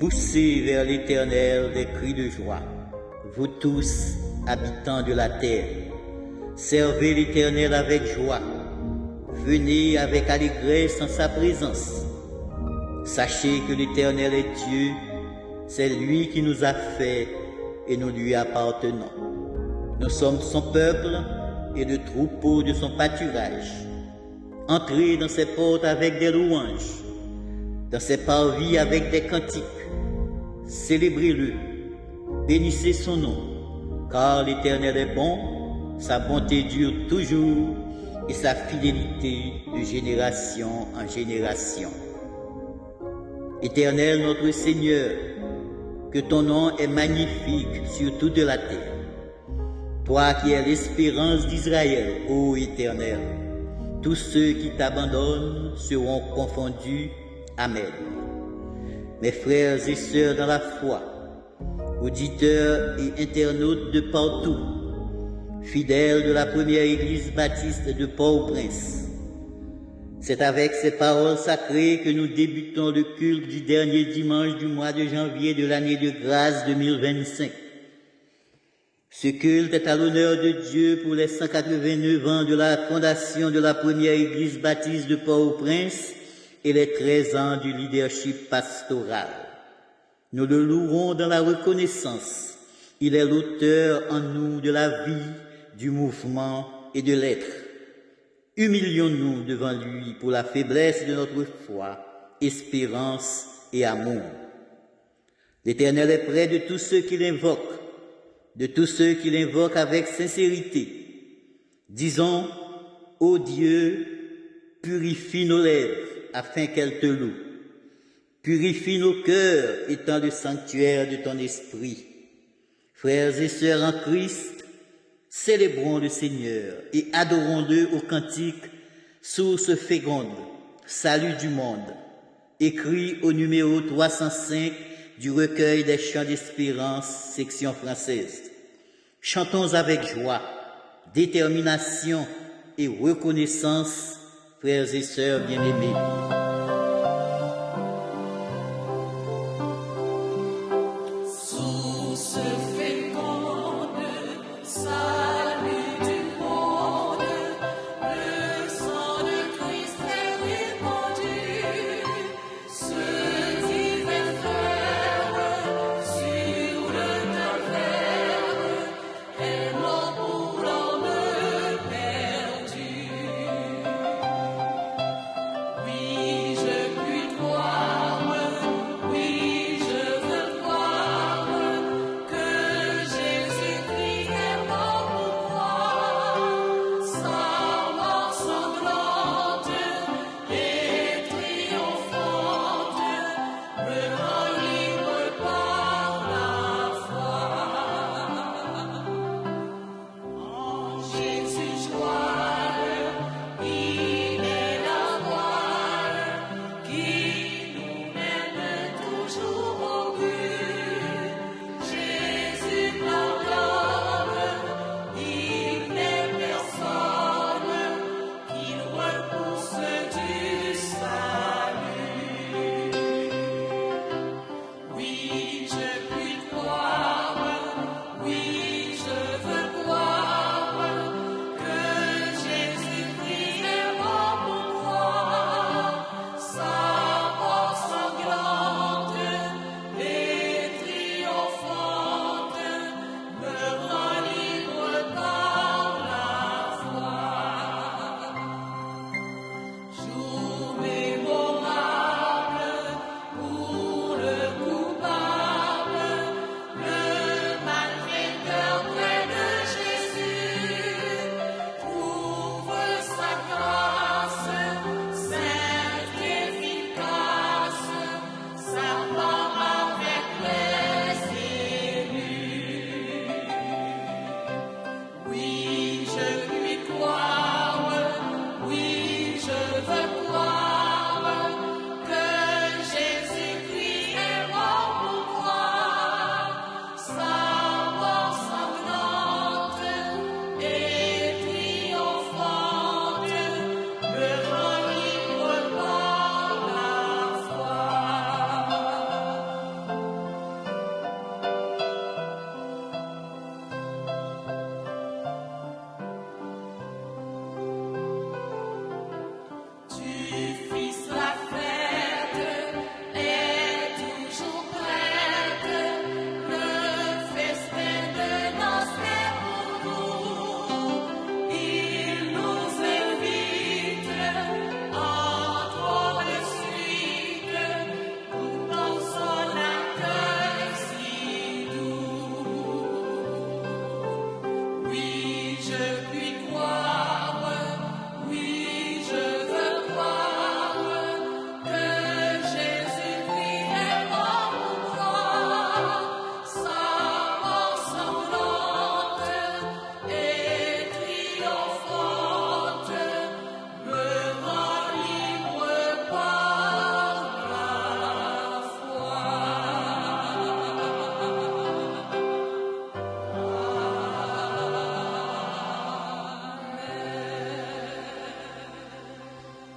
Poussez vers l'Éternel des cris de joie, vous tous, habitants de la terre. Servez l'Éternel avec joie, venez avec allégresse en sa présence. Sachez que l'Éternel est Dieu, c'est lui qui nous a fait et nous lui appartenons. Nous sommes son peuple et le troupeau de son pâturage. Entrez dans ses portes avec des louanges, dans ses parvis avec des cantiques. Célébrez-le, bénissez son nom, car l'Éternel est bon, sa bonté dure toujours et sa fidélité de génération en génération. Éternel notre Seigneur, que ton nom est magnifique sur toute la terre. Toi qui es l'espérance d'Israël, ô Éternel, tous ceux qui t'abandonnent seront confondus. Amen. Mes frères et sœurs dans la foi, auditeurs et internautes de partout, fidèles de la première église baptiste de Port-au-Prince, c'est avec ces paroles sacrées que nous débutons le culte du dernier dimanche du mois de janvier de l'année de grâce 2025. Ce culte est à l'honneur de Dieu pour les 189 ans de la fondation de la première église baptiste de Port-au-Prince et les 13 ans du leadership pastoral. Nous le louerons dans la reconnaissance. Il est l'auteur en nous de la vie, du mouvement et de l'être. Humilions-nous devant lui pour la faiblesse de notre foi, espérance et amour. L'Éternel est près de tous ceux qui l'invoquent, avec sincérité. Disons, ô Dieu, purifie nos lèvres afin qu'elles te louent. Purifie nos cœurs étant le sanctuaire de ton esprit. Frères et sœurs en Christ, célébrons le Seigneur et adorons-le au cantique source féconde, salut du monde, écrit au numéro 305 du recueil des chants d'espérance, section française. Chantons avec joie, détermination et reconnaissance, frères et sœurs bien-aimés.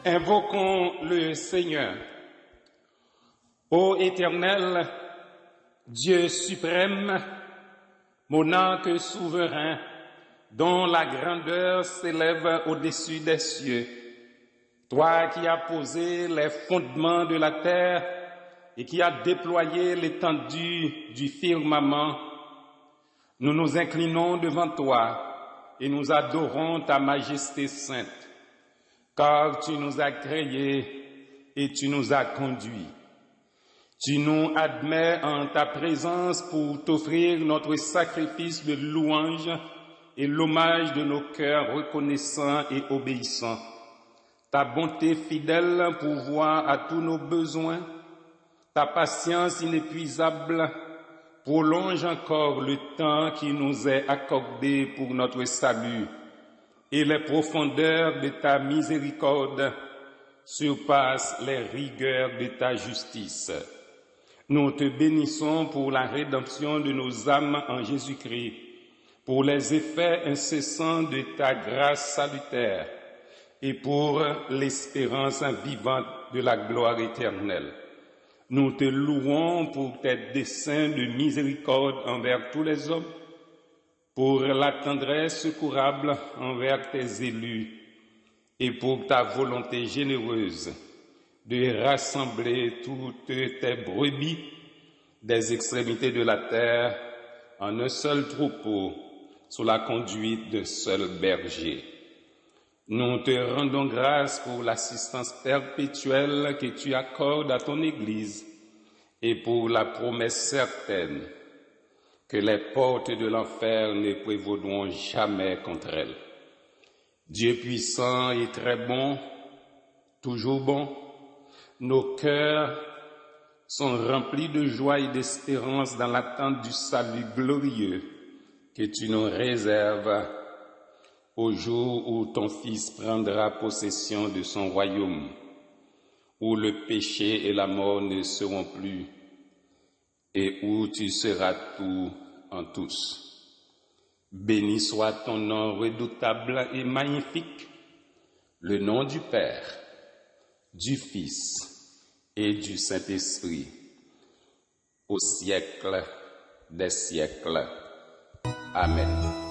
Invoquons le Seigneur. Ô Éternel, Dieu suprême, monarque souverain, dont la grandeur s'élève au-dessus des cieux, toi qui as posé les fondements de la terre et qui as déployé l'étendue du firmament, nous nous inclinons devant toi et nous adorons ta majesté sainte, car tu nous as créés et tu nous as conduits. Tu nous admets en ta présence pour t'offrir notre sacrifice de louange et l'hommage de nos cœurs reconnaissants et obéissants. Ta bonté fidèle pourvoit à tous nos besoins, ta patience inépuisable prolonge encore le temps qui nous est accordé pour notre salut, et les profondeurs de ta miséricorde surpassent les rigueurs de ta justice. Nous te bénissons pour la rédemption de nos âmes en Jésus-Christ, pour les effets incessants de ta grâce salutaire et pour l'espérance vivante de la gloire éternelle. Nous te louons pour tes desseins de miséricorde envers tous les hommes, pour la tendresse secourable envers tes élus et pour ta volonté généreuse de rassembler toutes tes brebis des extrémités de la terre en un seul troupeau sous la conduite d'un seul berger. Nous te rendons grâce pour l'assistance perpétuelle que tu accordes à ton Église et pour la promesse certaine que les portes de l'enfer ne prévaudront jamais contre elle. Dieu puissant et très bon, toujours bon, nos cœurs sont remplis de joie et d'espérance dans l'attente du salut glorieux que tu nous réserves au jour où ton Fils prendra possession de son royaume, où le péché et la mort ne seront plus, et où tu seras tout en tous. Béni soit ton nom redoutable et magnifique, le nom du Père, du Fils et du Saint-Esprit, au siècle des siècles. Amen.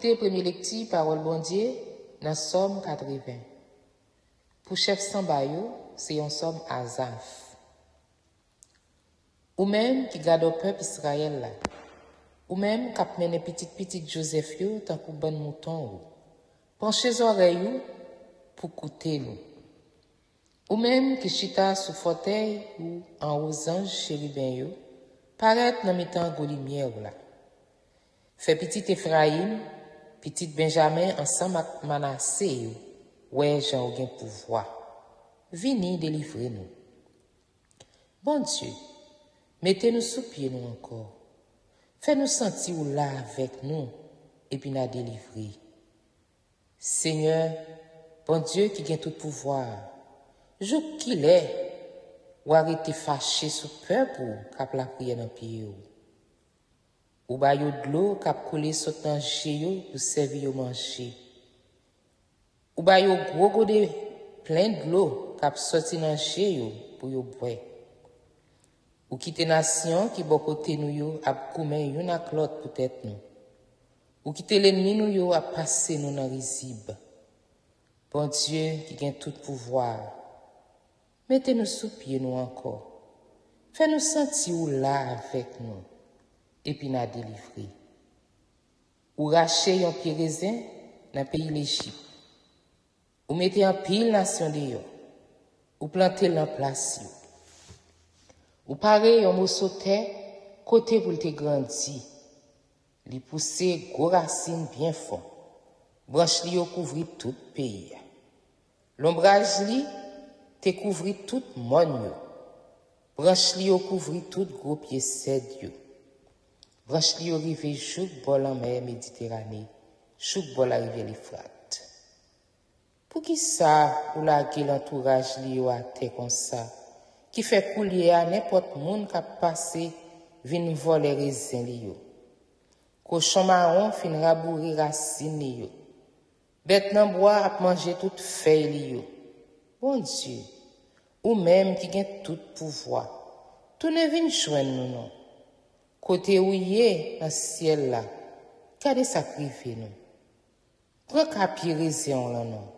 Écoutez, premier lecture, parole bon Dieu, dans Somme 80. Pour chef Sambayou, c'est un somme Azaf. Ou même qui garde au peuple Israël là. Ou même k'ap mène petit Joseph yo tant kou bon mouton ou. Penchez oreille ou pour écouter nous. Ou même qui chita sous fauteuil ou en aux anges chérubins yo, paraître dans mi-temps golimière là. Fait petit Ephraïm, petit Benjamin ensemble avec Manassé yo, ouais Jean gen pouvoir. Vini délivrer nous. Bon Dieu, mettez-nous sous pied nous encore. Fais-nous sentir ou là avec nous et puis nous délivrer. Seigneur, bon Dieu qui gagne tout pouvoir, jou qu'il est, ou arrêter fâché sous peuple cap la prière dans pied ou ba yo de l'eau cap couler sur tanché yo pour servir yo manger. Ou ba yo gros godé plein de l'eau cap sorti dans chez yo pour yo boire. Ou quitter nation qui bon côté nous yo ap koumen yon ak l'autre peut-être nous. Ou quitter l'ennemi nous yo ap passer nous dans risible. Bon Dieu qui gagne tout pouvoir, mettez-nous sous pied nous encore. Fais-nous sentir ou là avec nous et puis nous délivrer. Ou racher yon pied raisin dans pays l'Égypte. Ou mettez en pile nation de yo. Ou planter l'en place yo. Ou pareil yon morceau terre côté pour te grandi. Li pousser gros racines bien fort. Branche li yo couvrir tout pays. L'ombrage li te couvrir tout monde yo. Branche li yo couvrir tout gros pied cèdre yo. Branche li yo rive chouk bol en mer Méditerranée, chouk bol la rivière l'Euphrate. Pour qui ça ou la l'entourage li yo à terre comme ça, qui fait couler à n'importe monde qui a passé vin voler raisin li yo. Cochon marron fin rabourer racine li yo. Bête nan bois a manger toute feuille li yo. Bon Dieu, ou même qui gagne tout pouvoir, tout ne vient joindre nous non. Côté où yé dans ciel là, gardez ça privé nous. Prends ka pied raisin là non.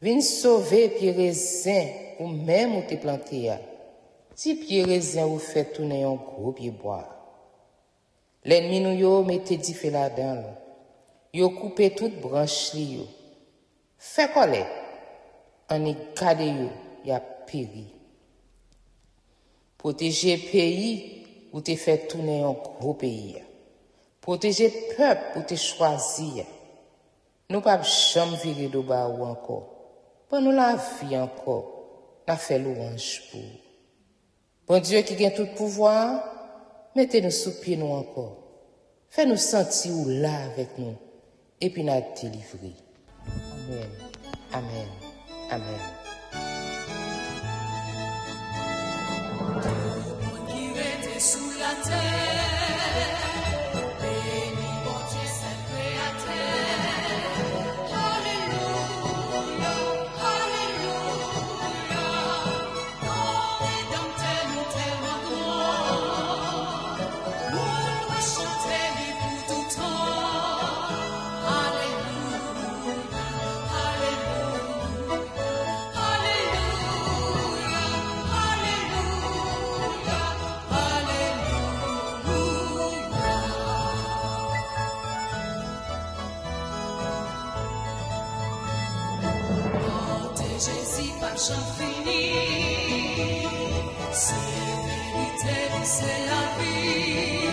Vin sauver pied raisin ou même ou te planté ya. Si pied raisin ou fait tourner un gros pied bois. L'ennemi nous yo mette di fè là-dedans. Yo coupé toute branche li yo. Fait colère. En y gade yo, y a péri. Protéger pays ou te fait tourner un gros pays. Protéger peuple ou te choisir. Nous pas jamais virer de bas ou encore. Pour nous la vie encore, n'a fait louange pour. Bon Dieu qui gagne tout pouvoir, mettez-nous sous pied nous encore. Fais-nous sentir ou là avec nous, et puis nous délivrer. Amen. Amen. Amen. Qui était sous la terre, béni bon Dieu saint créateur. Alléluia, alléluia. Ton rédempteur nous tellement grand. Nous doit chanter lui pour tout temps. Alléluia, alléluia. Jésus, pas de chant fini. C'est vérité, c'est la vie.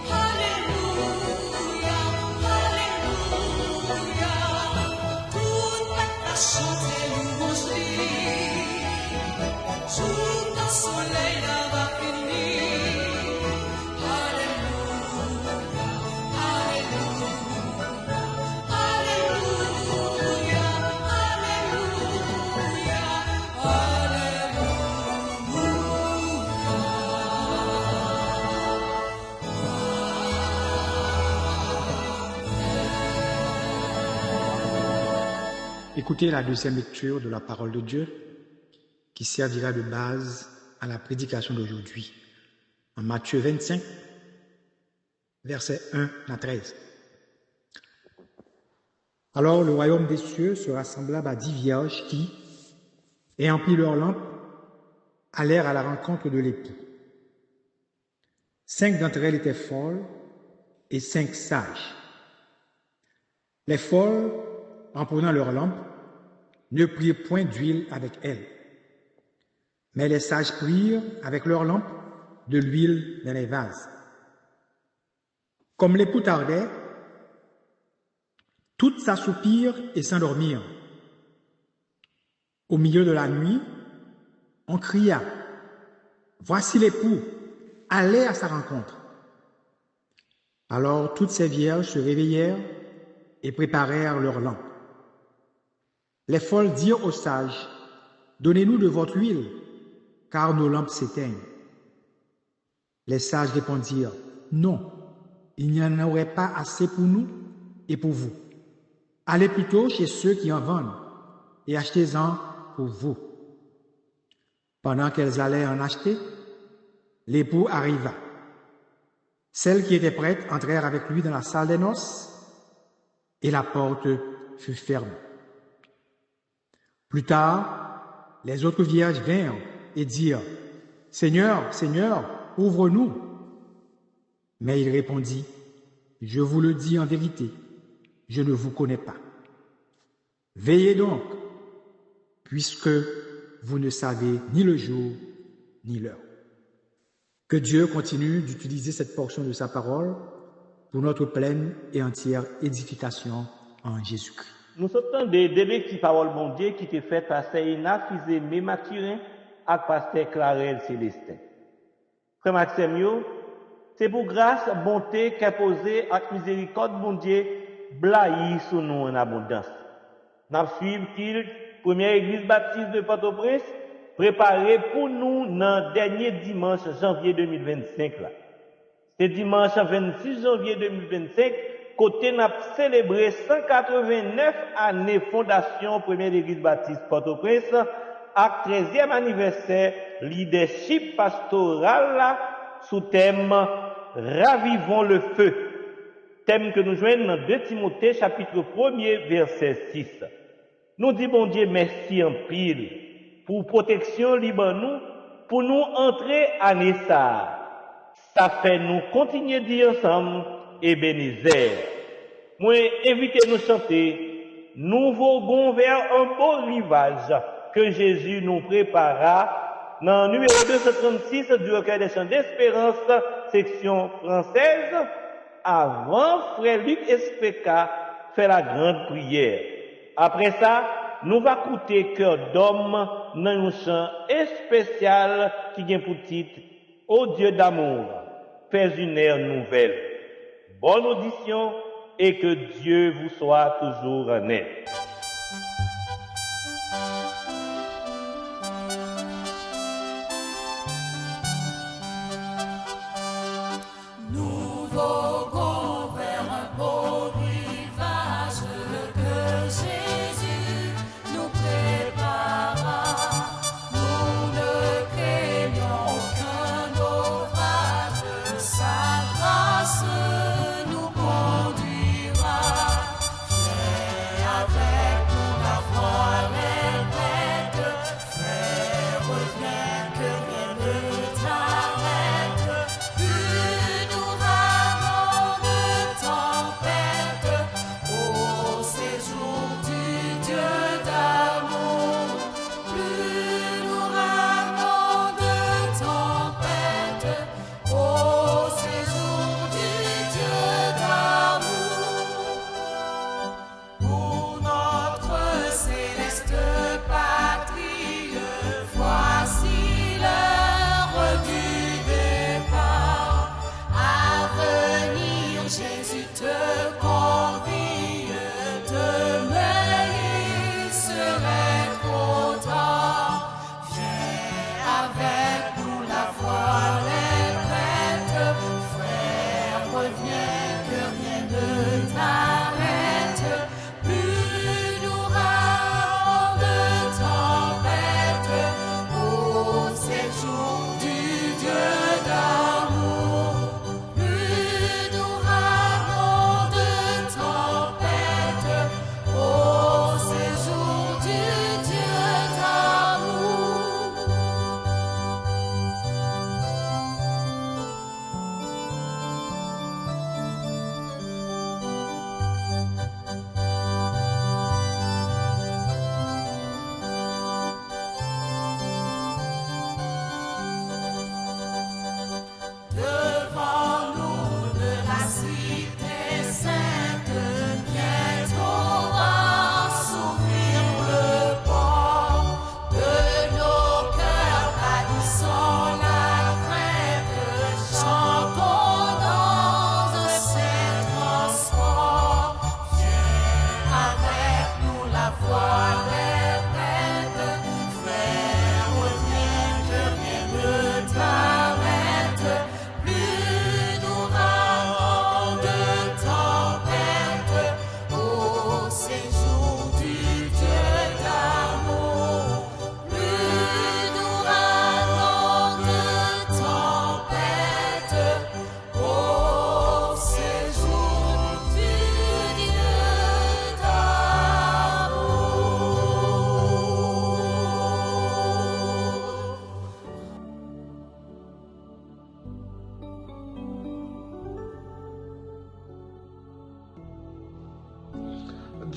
Alléluia, alléluia. Tout le monde a chanté louange lui. Jour dans soleil là-bas fini. Alléluia, alléluia. Alléluia, Écoutez la deuxième lecture de la parole de Dieu qui servira de base à la prédication d'aujourd'hui. En Matthieu 25, versets 1 à 13. Alors le royaume des cieux sera semblable à 10 vierges qui, ayant pris leurs lampes, allèrent à la rencontre de l'époux. 5 d'entre elles étaient folles et 5 sages. Les folles, en prenant leur lampe, ne prirent point d'huile avec elles. Mais les sages prirent avec leur lampe de l'huile dans les vases. Comme l'époux tardait, toutes s'assoupirent et s'endormirent. Au milieu de la nuit, on cria, « Voici l'époux, allez à sa rencontre. » Alors toutes ces vierges se réveillèrent et préparèrent leurs lampes. Les folles dirent aux sages, « Donnez-nous de votre huile, car nos lampes s'éteignent. » Les sages répondirent, « Non, il n'y en aurait pas assez pour nous et pour vous. Allez plutôt chez ceux qui en vendent et achetez-en pour vous. » Pendant qu'elles allaient en acheter, l'époux arriva. Celles qui étaient prêtes entrèrent avec lui dans la salle des noces et la porte fut fermée. Plus tard, les autres vierges vinrent et dirent, « Seigneur, Seigneur, ouvre-nous. » Mais il répondit, « Je vous le dis en vérité, je ne vous connais pas. Veillez donc, puisque vous ne savez ni le jour ni l'heure. » Que Dieu continue d'utiliser cette portion de sa parole pour notre pleine et entière édification en Jésus-Christ. Nous sommes des l'équipe parole bon Dieu qui était faite par Ina Fizemé Mathurin et pasteur Clarel Célestin. Frère Maxime, c'est pour grâce, bonté, qu'imposé et miséricorde bon Dieu, blaye sur nous en abondance. Nous suivons qu'il première église baptiste de Port-au-Prince, préparée pour nous dans le dernier dimanche janvier 2025. C'est dimanche 26 janvier 2025, côté n'a célébré 189 années fondation première église baptiste Port-au-Prince, à 13e anniversaire leadership pastoral sous thème Ravivons le feu. Thème que nous joignons dans 2 Timothée chapitre 1er verset 6. Nous disons bon Dieu merci en pile pour protection libre nous, pour nous entrer à Nessa. Ça fait nous continuer dire ensemble Ebenezer. Moi invitez nous chanter nouveau gon vers un beau rivage que Jésus nous prépara dans le numéro 236 du recueil des chants d'espérance, section française, avant frère Luc Espeka fait la grande prière. Après ça, nous va écouter Cœur d'homme dans un chant spécial qui vient pour titre Ô Dieu d'amour, fais une ère nouvelle. Bonne audition et que Dieu vous soit toujours en aide. Nous conduira, fait avec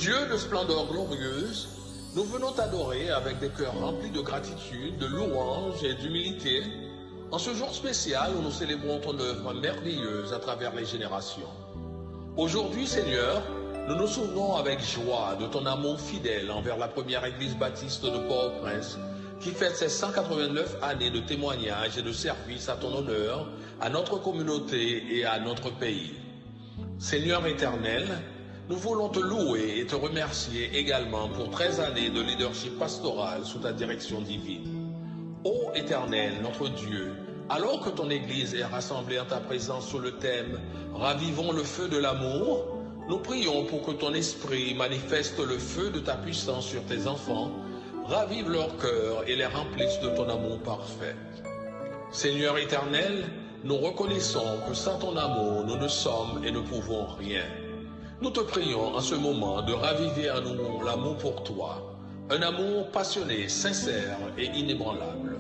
Dieu de splendeur glorieuse, nous venons t'adorer avec des cœurs remplis de gratitude, de louange et d'humilité, en ce jour spécial où nous célébrons ton œuvre merveilleuse à travers les générations. Aujourd'hui, Seigneur, nous nous souvenons avec joie de ton amour fidèle envers la première église baptiste de Port-au-Prince, qui fête ses 189 années de témoignage et de service à ton honneur, à notre communauté et à notre pays. Seigneur éternel, nous voulons te louer et te remercier également pour 13 années de leadership pastoral sous ta direction divine. Ô Éternel, notre Dieu, alors que ton Église est rassemblée en ta présence sous le thème « Ravivons le feu de l'amour », nous prions pour que ton esprit manifeste le feu de ta puissance sur tes enfants, ravive leur cœur et les remplisse de ton amour parfait. Seigneur éternel, nous reconnaissons que sans ton amour, nous ne sommes et ne pouvons rien. Nous te prions en ce moment de raviver en nous l'amour pour toi, un amour passionné, sincère et inébranlable.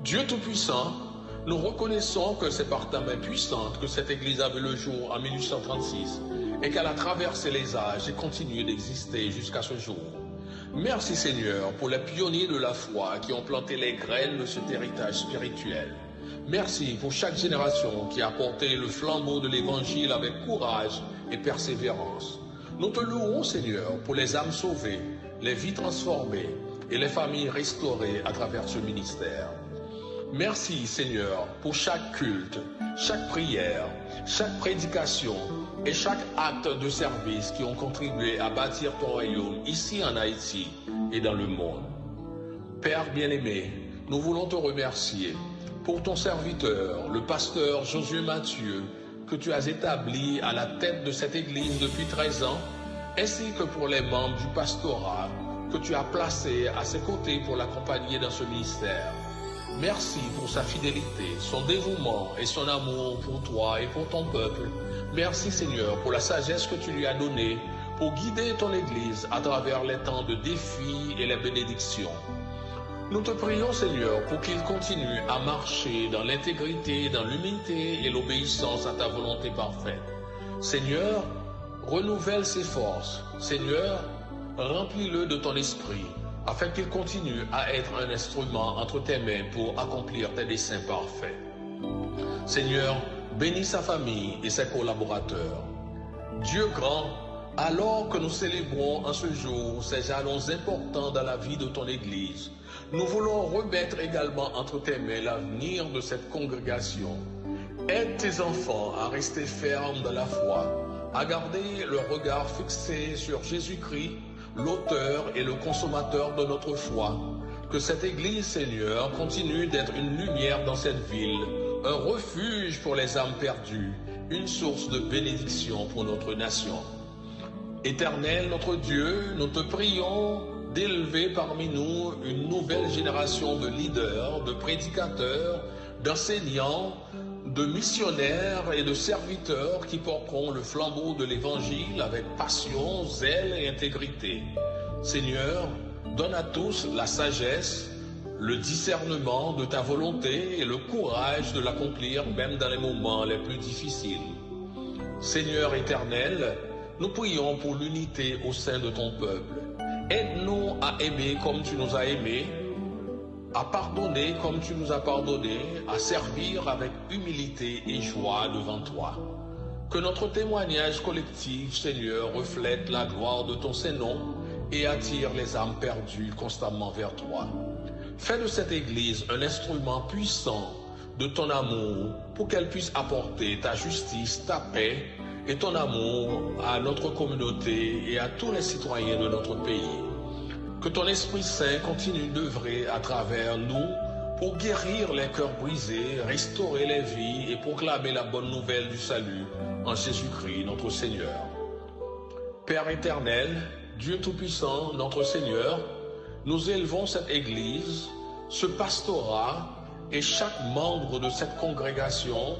Dieu Tout-Puissant, nous reconnaissons que c'est par ta main puissante que cette Église a vu le jour en 1836 et qu'elle a traversé les âges et continue d'exister jusqu'à ce jour. Merci Seigneur pour les pionniers de la foi qui ont planté les graines de cet héritage spirituel. Merci pour chaque génération qui a porté le flambeau de l'Évangile avec courage et persévérance. Nous te louons Seigneur pour les âmes sauvées, les vies transformées et les familles restaurées à travers ce ministère. Merci Seigneur pour chaque culte, chaque prière, chaque prédication et chaque acte de service qui ont contribué à bâtir ton royaume ici en Haïti et dans le monde. Père bien-aimé, nous voulons te remercier pour ton serviteur, le pasteur Josué Mathieu, que tu as établi à la tête de cette Église depuis 13 ans, ainsi que pour les membres du pastorat que tu as placés à ses côtés pour l'accompagner dans ce ministère. Merci pour sa fidélité, son dévouement et son amour pour toi et pour ton peuple. Merci Seigneur pour la sagesse que tu lui as donnée pour guider ton Église à travers les temps de défis et les bénédictions. Nous te prions Seigneur pour qu'il continue à marcher dans l'intégrité, dans l'humilité et l'obéissance à ta volonté parfaite. Seigneur, renouvelle ses forces. Seigneur, remplis-le de ton esprit, afin qu'il continue à être un instrument entre tes mains pour accomplir tes desseins parfaits. Seigneur, bénis sa famille et ses collaborateurs. Dieu grand, alors que nous célébrons en ce jour ces jalons importants dans la vie de ton Église, nous voulons remettre également entre tes mains l'avenir de cette congrégation. Aide tes enfants à rester fermes dans la foi, à garder leur regard fixé sur Jésus-Christ, l'auteur et le consommateur de notre foi. Que cette Église, Seigneur, continue d'être une lumière dans cette ville, un refuge pour les âmes perdues, une source de bénédiction pour notre nation. Éternel, notre Dieu, nous te prions d'élever parmi nous une nouvelle génération de leaders, de prédicateurs, d'enseignants, de missionnaires et de serviteurs qui porteront le flambeau de l'Évangile avec passion, zèle et intégrité. Seigneur, donne à tous la sagesse, le discernement de ta volonté et le courage de l'accomplir même dans les moments les plus difficiles. Seigneur éternel, nous prions pour l'unité au sein de ton peuple. Aide-nous à aimer comme tu nous as aimés, à pardonner comme tu nous as pardonné, à servir avec humilité et joie devant toi. Que notre témoignage collectif, Seigneur, reflète la gloire de ton Saint-Nom et attire les âmes perdues constamment vers toi. Fais de cette Église un instrument puissant de ton amour pour qu'elle puisse apporter ta justice, ta paix et ton amour à notre communauté et à tous les citoyens de notre pays. Que ton Esprit Saint continue d'œuvrer à travers nous pour guérir les cœurs brisés, restaurer les vies et proclamer la bonne nouvelle du salut en Jésus-Christ, notre Seigneur. Père éternel, Dieu Tout-Puissant, notre Seigneur, nous élevons cette Église, ce pastorat et chaque membre de cette congrégation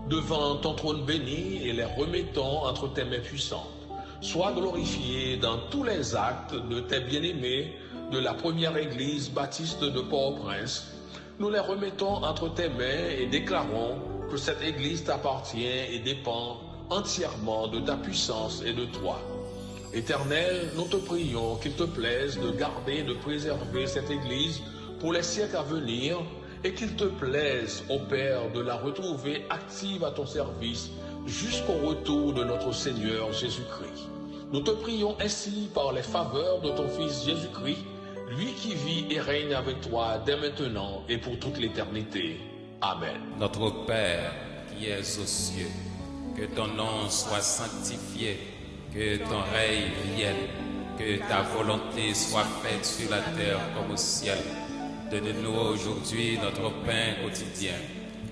devant ton trône béni et les remettons entre tes mains puissantes. Sois glorifié dans tous les actes de tes bien-aimés de la première Église baptiste de Port-au-Prince. Nous les remettons entre tes mains et déclarons que cette Église t'appartient et dépend entièrement de ta puissance et de toi. Éternel, nous te prions qu'il te plaise de garder et de préserver cette Église pour les siècles à venir et qu'il te plaise, ô Père, de la retrouver active à ton service jusqu'au retour de notre Seigneur Jésus-Christ. Nous te prions ainsi par les faveurs de ton Fils Jésus-Christ, lui qui vit et règne avec toi dès maintenant et pour toute l'éternité. Amen. Notre Père qui es aux cieux, que ton nom soit sanctifié, que ton règne vienne, que ta volonté soit faite sur la terre comme au ciel. Donne-nous aujourd'hui notre pain quotidien.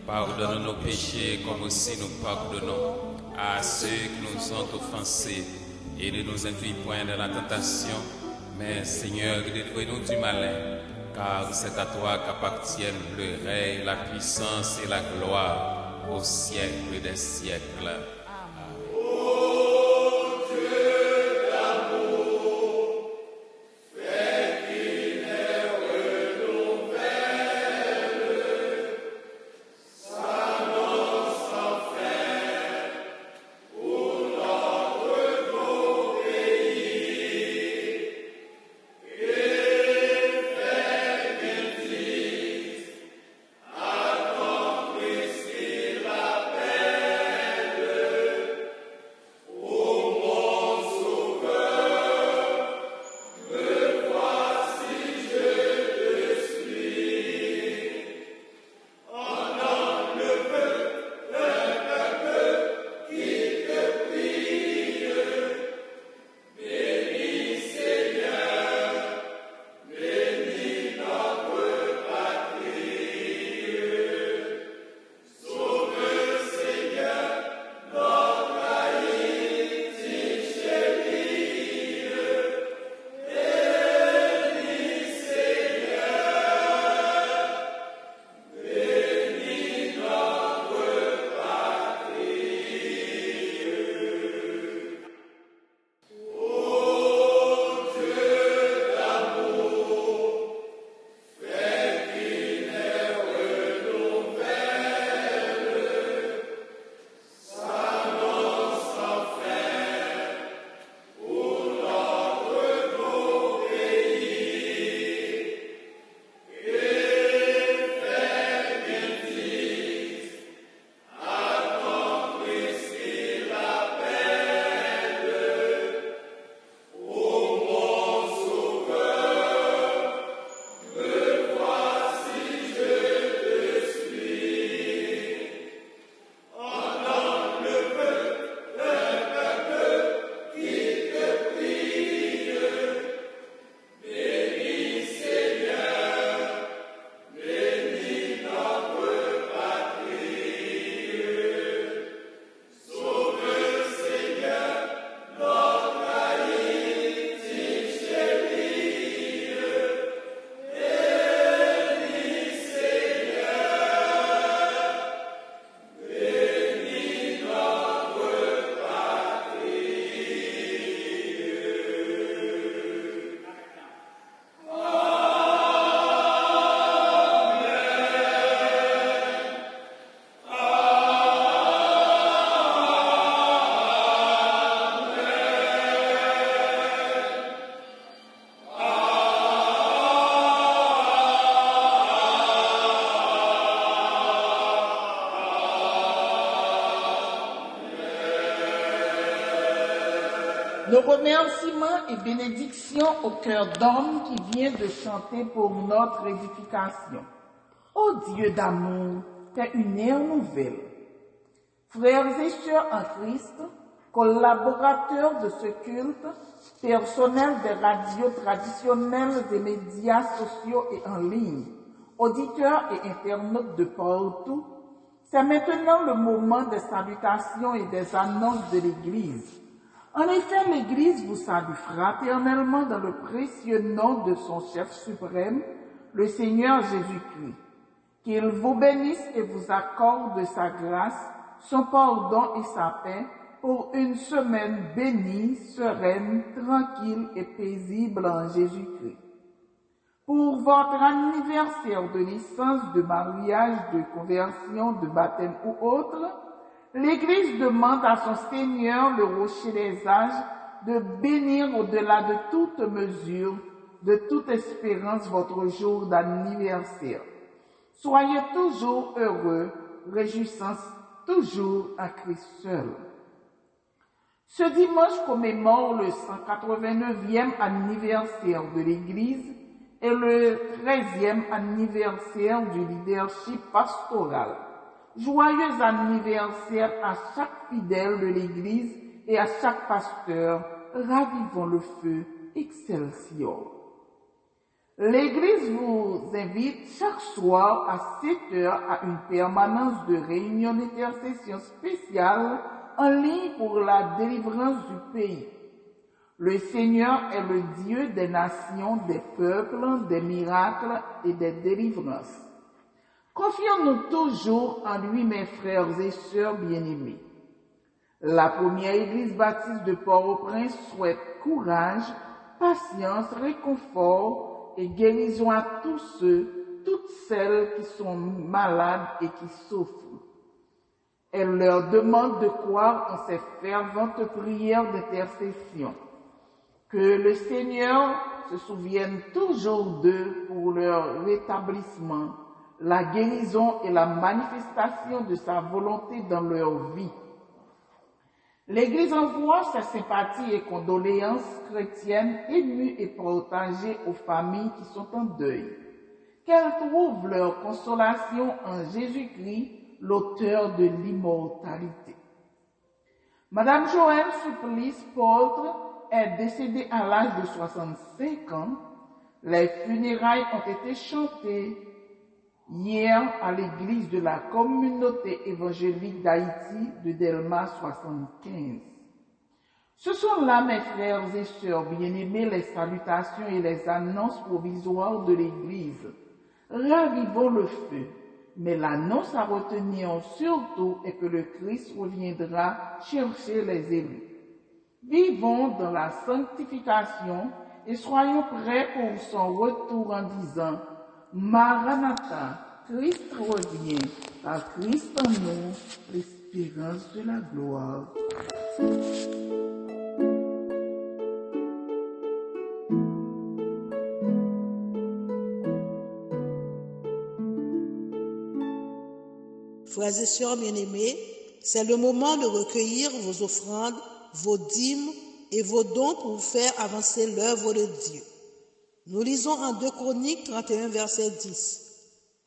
Pardonne nos péchés comme aussi nous pardonnons à ceux qui nous ont offensés. Et ne nous induis point dans la tentation, mais Seigneur, délivre-nous du malin, car c'est à toi qu'appartiennent le règne, la puissance et la gloire au siècle des siècles. Nos remerciements et bénédictions au cœur d'homme qui vient de chanter pour notre édification. Ô Dieu d'amour, fais une ère nouvelle. Frères et sœurs en Christ, collaborateurs de ce culte, personnel des radios traditionnelles et médias sociaux et en ligne, auditeurs et internautes de partout, c'est maintenant le moment des salutations et des annonces de l'Église. En effet, l'Église vous salue fraternellement dans le précieux nom de son chef suprême, le Seigneur Jésus-Christ. Qu'il vous bénisse et vous accorde sa grâce, son pardon et sa paix pour une semaine bénie, sereine, tranquille et paisible en Jésus-Christ. Pour votre anniversaire de naissance, de mariage, de conversion, de baptême ou autre, l'Église demande à son Seigneur, le rocher des âges, de bénir au-delà de toute mesure, de toute espérance votre jour d'anniversaire. Soyez toujours heureux, réjouissance toujours à Christ seul. Ce dimanche commémore le 189e anniversaire de l'Église et le 13e anniversaire du leadership pastoral. Joyeux anniversaire à chaque fidèle de l'Église et à chaque pasteur. Ravivons le feu Excelsior. L'Église vous invite chaque soir à 7 heures à une permanence de réunion d'intercession spéciale en ligne pour la délivrance du pays. Le Seigneur est le Dieu des nations, des peuples, des miracles et des délivrances. Confions-nous toujours en lui, mes frères et sœurs bien-aimés. La première Église baptiste de Port-au-Prince souhaite courage, patience, réconfort et guérison à tous ceux, toutes celles qui sont malades et qui souffrent. Elle leur demande de croire en ces ferventes prières d'intercession. Que le Seigneur se souvienne toujours d'eux pour leur rétablissement, la guérison et la manifestation de sa volonté dans leur vie. L'Église envoie sa sympathie et condoléances chrétiennes émues et partagées aux familles qui sont en deuil. Qu'elles trouvent leur consolation en Jésus-Christ, l'auteur de l'immortalité. Madame Joëlle Supplice-Poltre est décédée à l'âge de 65 ans. Les funérailles ont été chantées hier à l'église de la communauté évangélique d'Haïti de Delma 75. Ce sont là, mes frères et sœurs bien-aimés, les salutations et les annonces provisoires de l'église. Ravivons le feu, mais l'annonce à retenir surtout est que le Christ reviendra chercher les élus. Vivons dans la sanctification et soyons prêts pour son retour en disant Maranatha, Christ revient, par Christ en nous, l'espérance de la gloire. Frères et sœurs bien-aimés, c'est le moment de recueillir vos offrandes, vos dîmes et vos dons pour faire avancer l'œuvre de Dieu. Nous lisons en 2 Chroniques 31, verset 10.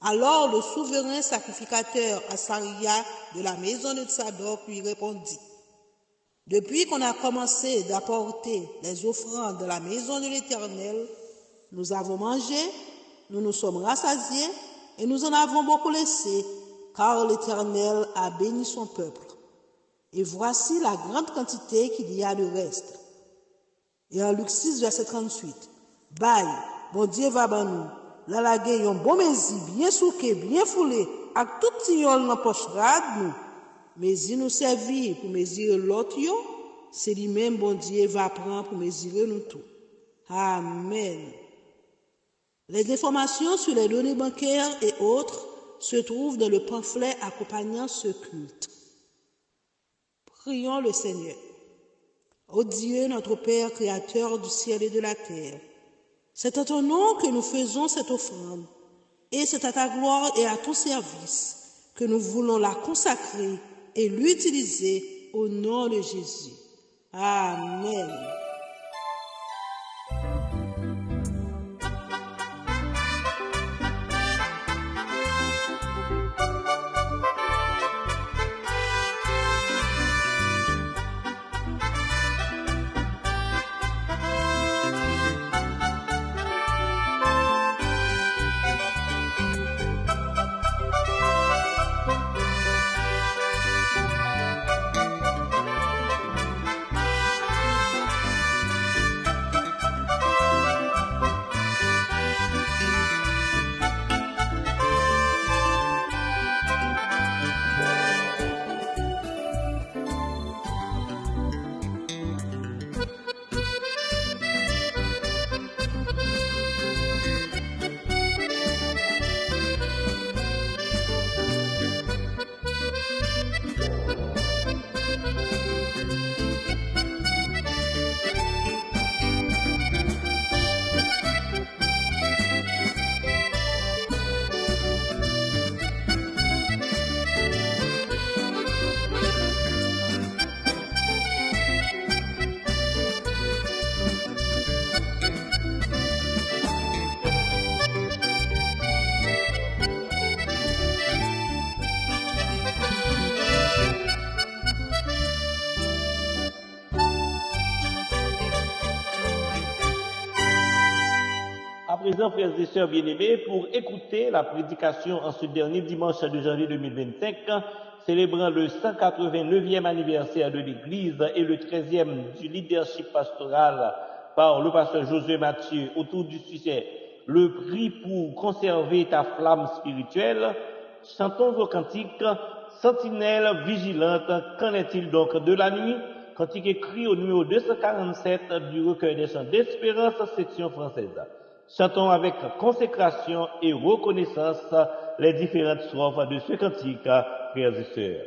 Alors le souverain sacrificateur Asaria de la maison de Tsadok lui répondit, « Depuis qu'on a commencé d'apporter les offrandes de la maison de l'Éternel, nous avons mangé, nous nous sommes rassasiés et nous en avons beaucoup laissé, car l'Éternel a béni son peuple. Et voici la grande quantité qu'il y a de reste. » Et en Luc 6, verset 38, « Bail, bon Dieu va ban nous, la lagé yon bon mezi, bien souké, bien foulé, ak tout tignol nan poche rad nous. Mezi nous servi pour mesurer l'autre yo, c'est lui-même bon Dieu va prendre pour mesurer nous tout. Amen. Les informations sur les données bancaires et autres se trouvent dans le pamphlet accompagnant ce culte. Prions le Seigneur. Ô Dieu, notre Père, Créateur du ciel et de la terre, c'est à ton nom que nous faisons cette offrande, et c'est à ta gloire et à ton service que nous voulons la consacrer et l'utiliser au nom de Jésus. Amen. présents, frères et sœurs bien-aimés, pour écouter la prédication en ce dernier dimanche de janvier 2025, célébrant le 189e anniversaire de l'Église et le 13e du leadership pastoral par le pasteur Josué Mathieu autour du sujet « Le prix pour conserver ta flamme spirituelle ». Chantons vos cantiques « Sentinelle vigilante, qu'en est-il donc de la nuit ?» Cantique écrit au numéro 247 du recueil des chants d'espérance, section française. Chantons avec consécration et reconnaissance les différentes strophes de ce cantique, frères et sœurs.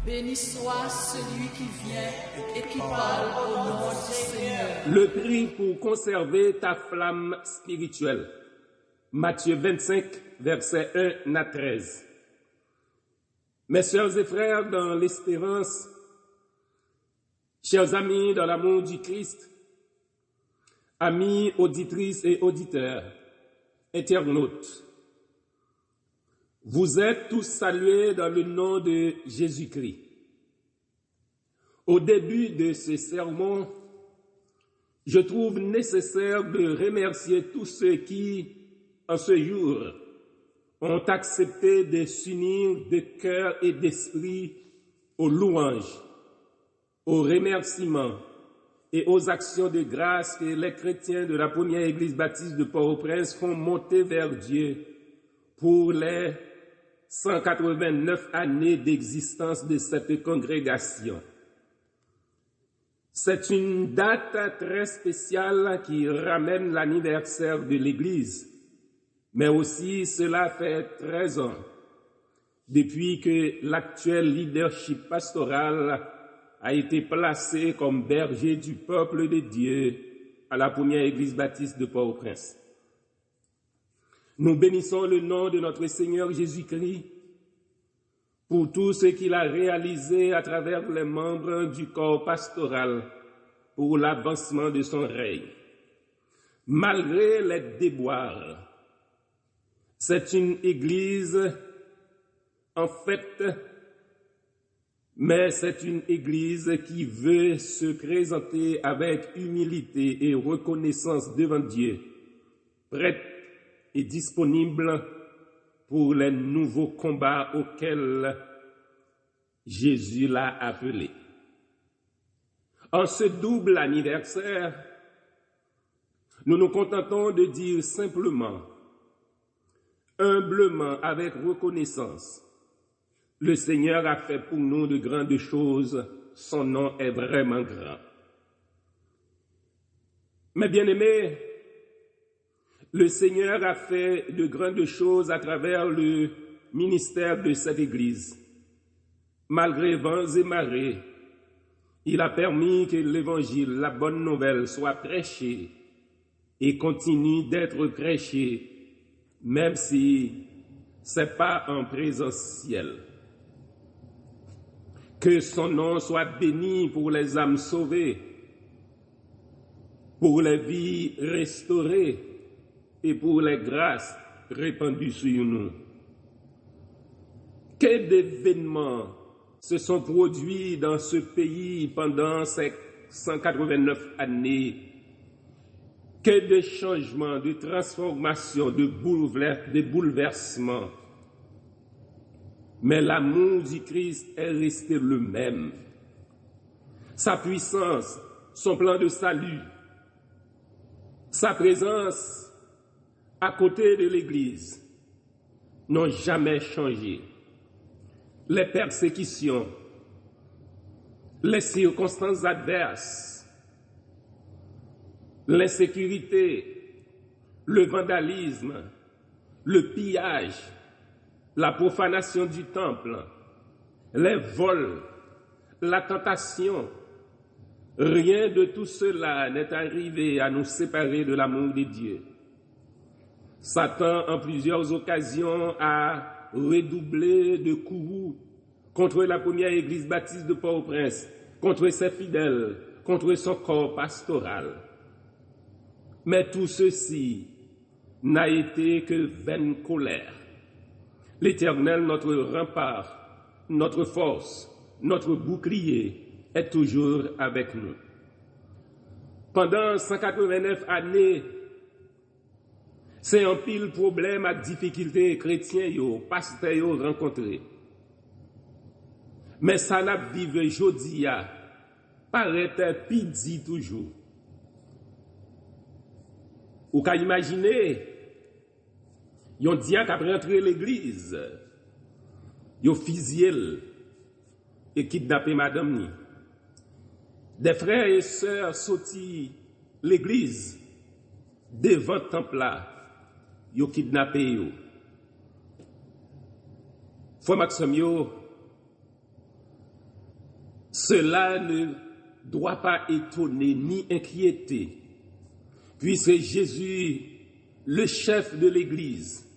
Béni soit celui qui vient et qui parle au nom du Seigneur. Le prix pour conserver ta flamme spirituelle. Matthieu 25, versets 1 à 13. Mes sœurs et frères dans l'espérance, chers amis dans l'amour du Christ, amis auditrices et auditeurs, internautes, vous êtes tous salués dans le nom de Jésus-Christ. Au début de ce sermon, je trouve nécessaire de remercier tous ceux qui, en ce jour, ont accepté de s'unir de cœur et d'esprit aux louanges, aux remerciements et aux actions de grâce que les chrétiens de la première église baptiste de Port-au-Prince font monter vers Dieu pour les 189 années d'existence de cette congrégation. C'est une date très spéciale qui ramène l'anniversaire de l'Église, mais aussi cela fait 13 ans depuis que l'actuel leadership pastoral a été placé comme berger du peuple de Dieu à la première Église baptiste de Port-au-Prince. Nous bénissons le nom de notre Seigneur Jésus-Christ pour tout ce qu'il a réalisé à travers les membres du corps pastoral pour l'avancement de son règne. Malgré les déboires, c'est une église, en fait, mais c'est une église qui veut se présenter avec humilité et reconnaissance devant Dieu, prête et disponible pour les nouveaux combats auxquels Jésus l'a appelé. En ce double anniversaire, nous nous contentons de dire simplement, humblement, avec reconnaissance, le Seigneur a fait pour nous de grandes choses, son nom est vraiment grand. Mes bien-aimés, le Seigneur a fait de grandes choses à travers le ministère de cette Église. Malgré vents et marées, il a permis que l'Évangile, la bonne nouvelle, soit prêchée et continue d'être prêchée, même si ce n'est pas en présentiel. Que son nom soit béni pour les âmes sauvées, pour les vies restaurées, et pour les grâces répandues sur nous. Que d'événements se sont produits dans ce pays pendant ces 189 années? Que de changements, de transformations, de bouleversements. Mais l'amour du Christ est resté le même. Sa puissance, son plan de salut, sa présence à côté de l'Église n'ont jamais changé. Les persécutions, les circonstances adverses, l'insécurité, le vandalisme, le pillage, la profanation du temple, les vols, la tentation, rien de tout cela n'est arrivé à nous séparer de l'amour de Dieu. Satan, en plusieurs occasions, a redoublé de courroux contre la première église baptiste de Port-au-Prince, contre ses fidèles, contre son corps pastoral. Mais tout ceci n'a été que vaine colère. L'Éternel, notre rempart, notre force, notre bouclier, est toujours avec nous. Pendant 189 années, c'est un pile problème à difficulté chrétien yo, pasteur yo rencontré. Mais ça n'a vive jodi a, paraît pidi toujours. Ou qu'à imaginer, yon diak après entrer l'église, yon fusillé et kidnappé madame ni. Des frères et sœurs sortis l'église devant le temple là. Yo kidnappé yo. Frère Maxime yo, cela ne doit pas étonner ni inquiéter, puisque Jésus, le chef de l'Église,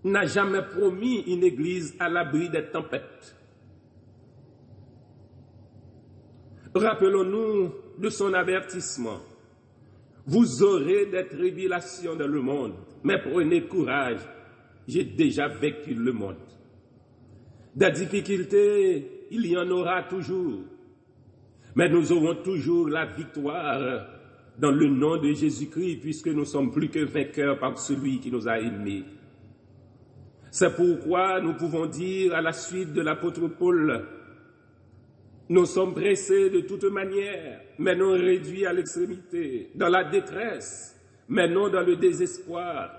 n'a jamais promis une Église à l'abri des tempêtes. Rappelons-nous de son avertissement. Vous aurez des tribulations dans le monde, mais prenez courage, j'ai déjà vécu le monde. Des difficultés, il y en aura toujours. Mais nous aurons toujours la victoire dans le nom de Jésus-Christ, puisque nous sommes plus que vainqueurs par celui qui nous a aimés. C'est pourquoi nous pouvons dire à la suite de l'apôtre Paul, nous sommes pressés de toute manière, mais non réduits à l'extrémité, dans la détresse, mais non dans le désespoir,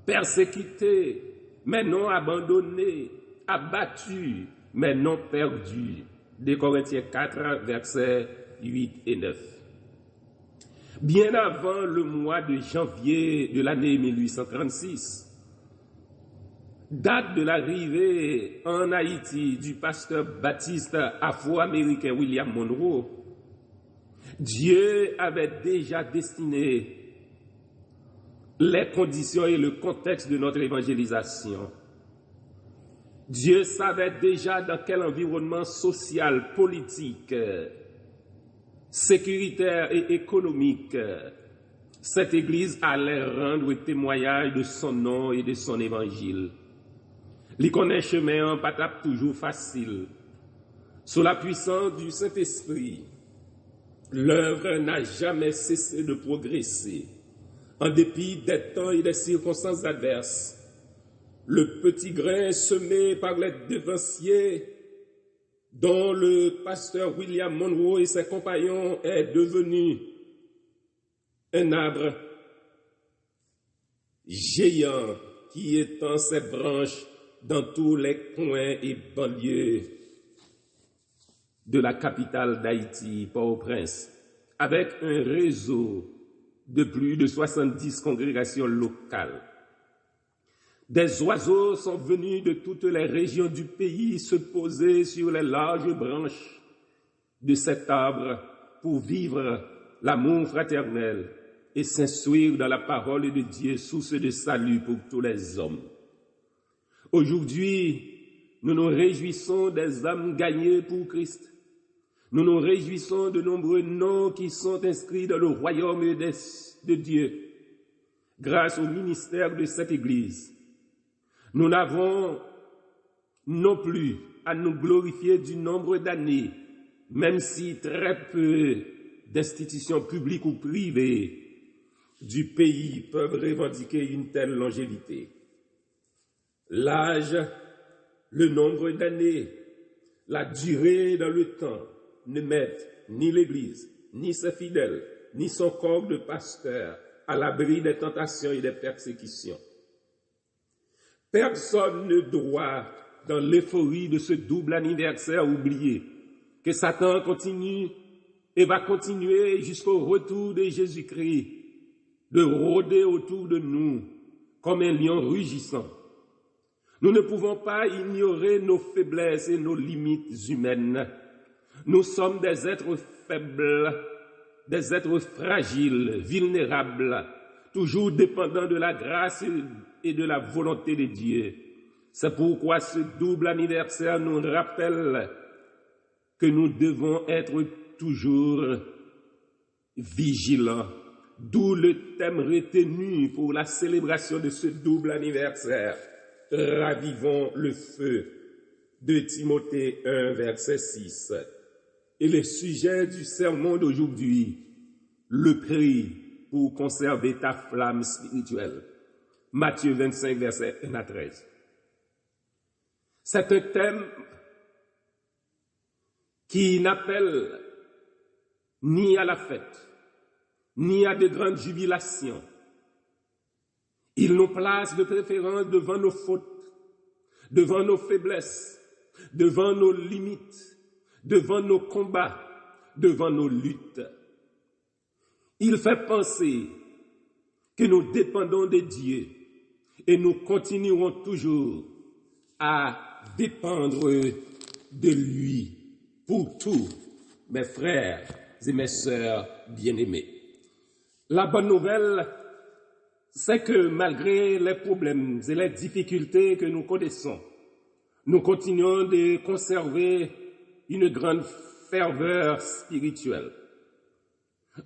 persécutés, mais non abandonnés, abattus, mais non perdus. 2 Corinthiens 4, versets 8 et 9. Bien avant le mois de janvier de l'année 1836, date de l'arrivée en Haïti du pasteur baptiste afro-américain William Monroe, Dieu avait déjà destiné les conditions et le contexte de notre évangélisation. Dieu savait déjà dans quel environnement social, politique, sécuritaire et économique cette Église allait rendre témoignage de son nom et de son évangile. Li connaît chemin pas tape toujours facile. Sous la puissance du Saint-Esprit, l'œuvre n'a jamais cessé de progresser. En dépit des temps et des circonstances adverses, le petit grain semé par les devanciers dont le pasteur William Monroe et ses compagnons est devenu un arbre géant qui étend ses branches dans tous les coins et banlieues de la capitale d'Haïti, Port-au-Prince, avec un réseau de plus de 70 congrégations locales. Des oiseaux sont venus de toutes les régions du pays se poser sur les larges branches de cet arbre pour vivre l'amour fraternel et s'instruire dans la parole de Dieu, source de salut pour tous les hommes. Aujourd'hui, nous nous réjouissons des âmes gagnées pour Christ. Nous nous réjouissons de nombreux noms qui sont inscrits dans le royaume de Dieu grâce au ministère de cette Église. Nous n'avons non plus à nous glorifier du nombre d'années, même si très peu d'institutions publiques ou privées du pays peuvent revendiquer une telle longévité. L'âge, le nombre d'années, la durée dans le temps ne mettent ni l'Église, ni ses fidèles, ni son corps de pasteurs à l'abri des tentations et des persécutions. Personne ne doit, dans l'euphorie de ce double anniversaire, oublier que Satan continue et va continuer jusqu'au retour de Jésus-Christ de rôder autour de nous comme un lion rugissant. Nous ne pouvons pas ignorer nos faiblesses et nos limites humaines. Nous sommes des êtres faibles, des êtres fragiles, vulnérables, toujours dépendants de la grâce et de la volonté de Dieu. C'est pourquoi ce double anniversaire nous rappelle que nous devons être toujours vigilants. D'où le thème retenu pour la célébration de ce double anniversaire. Ravivons le feu de Timothée 1, verset 6. Et le sujet du sermon d'aujourd'hui, le prix pour conserver ta flamme spirituelle. Matthieu 25, verset 1 à 13. C'est un thème qui n'appelle ni à la fête, ni à de grandes jubilations. Il nous place de préférence devant nos fautes, devant nos faiblesses, devant nos limites, devant nos combats, devant nos luttes. Il fait penser que nous dépendons de Dieu et nous continuerons toujours à dépendre de lui pour tout, mes frères et mes sœurs bien-aimés. La bonne nouvelle, c'est que malgré les problèmes et les difficultés que nous connaissons, nous continuons de conserver une grande ferveur spirituelle.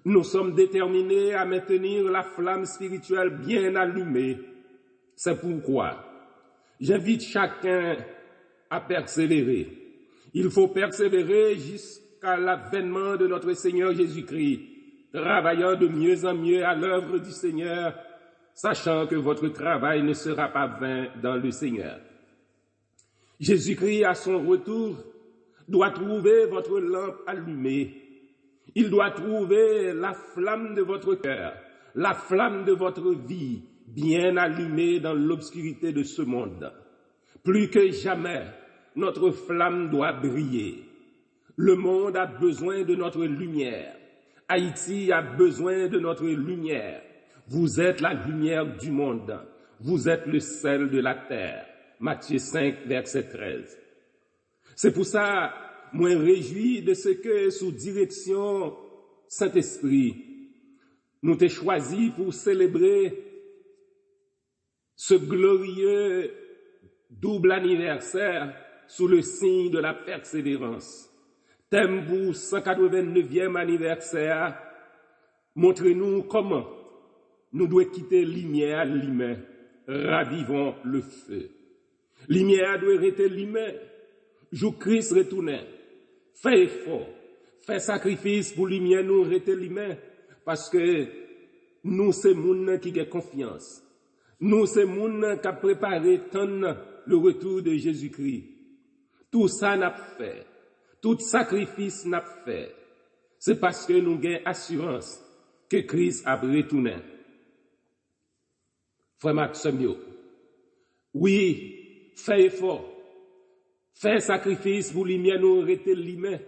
Nous sommes déterminés à maintenir la flamme spirituelle bien allumée. C'est pourquoi j'invite chacun à persévérer. Il faut persévérer jusqu'à l'avènement de notre Seigneur Jésus-Christ, travaillant de mieux en mieux à l'œuvre du Seigneur, sachant que votre travail ne sera pas vain dans le Seigneur. Jésus-Christ, à son retour, doit trouver votre lampe allumée. Il doit trouver la flamme de votre cœur, la flamme de votre vie, bien allumée dans l'obscurité de ce monde. Plus que jamais, notre flamme doit briller. Le monde a besoin de notre lumière. Haïti a besoin de notre lumière. Vous êtes la lumière du monde. Vous êtes le sel de la terre. Matthieu 5, verset 13. C'est pour ça, moi, réjouis de ce que, sous direction Saint-Esprit, nous t'ai choisi pour célébrer ce glorieux double anniversaire sous le signe de la persévérance. Thème pour 189e anniversaire, montrez-nous comment nous devons quitter lumière l'humain, ravivons le feu. Lumière doit rester l'humain, jour Christ retournait, fait effort, fait sacrifice pour lumière nous rester l'humain, parce que nous c'est moun qui a confiance. Nous c'est moun qui a préparé tant le retour de Jésus-Christ. Tout ça n'a fait. Tout sacrifice n'a fait. C'est parce que nous avons assurance que Christ a retourné. Frère Maxime, oui, fais effort, fais sacrifice pour lumière nous arrêter l'humain,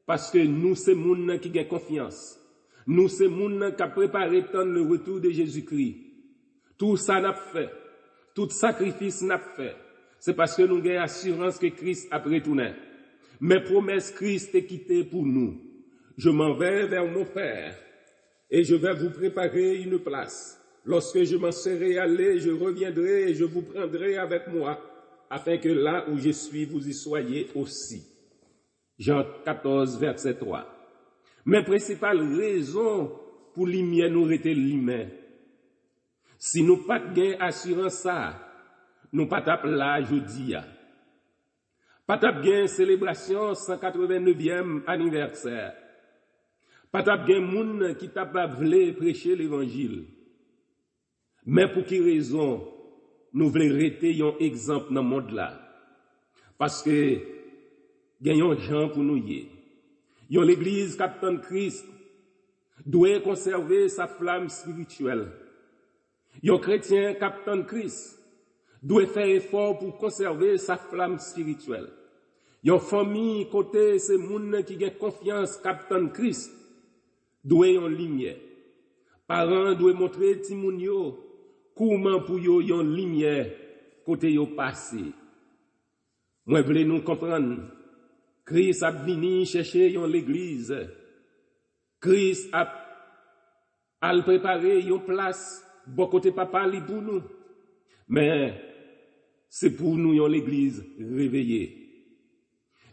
parce que nous c'est moun qui a confiance. Nous c'est moun qui a préparé tant le retour de Jésus-Christ. Tout ça n'a fait. Tout sacrifice n'a fait. C'est parce que nous avons assurance que Christ a retourné. Mes promesses Christ est quitté pour nous. Je m'en vais vers mon Père et je vais vous préparer une place. Lorsque je m'en serai allé, je reviendrai et je vous prendrai avec moi, afin que là où je suis, vous y soyez aussi. Jean 14, verset 3. Mes principales raisons pour lumière nous rester l'humain. Si nous pas de assurance ça, nous pas tape là jeudi. Pas tape gain célébration 189e anniversaire. Pas tape gain moun qui t'a pas voulu prêcher l'évangile. Mais pour quelle raison nous voulons rester un exemple dans le monde là? Parce que gagnons gens pour nous y. Yon l'église Captain Christ doit conserver sa flamme spirituelle. Yon chrétien Captain Christ doit faire effort pour conserver sa flamme spirituelle. Yon famille côté ces moun qui ont confiance Captain Christ doit yon lumière. Parents doivent montrer ti moun yo comment pour yo yon lumière côté yo passé. Moi voulez nous comprendre. Christ a venu chercher yon l'église. Christ a préparé yon place bon côté papa li pour nous. Mais c'est pour nous yon l'église réveillée.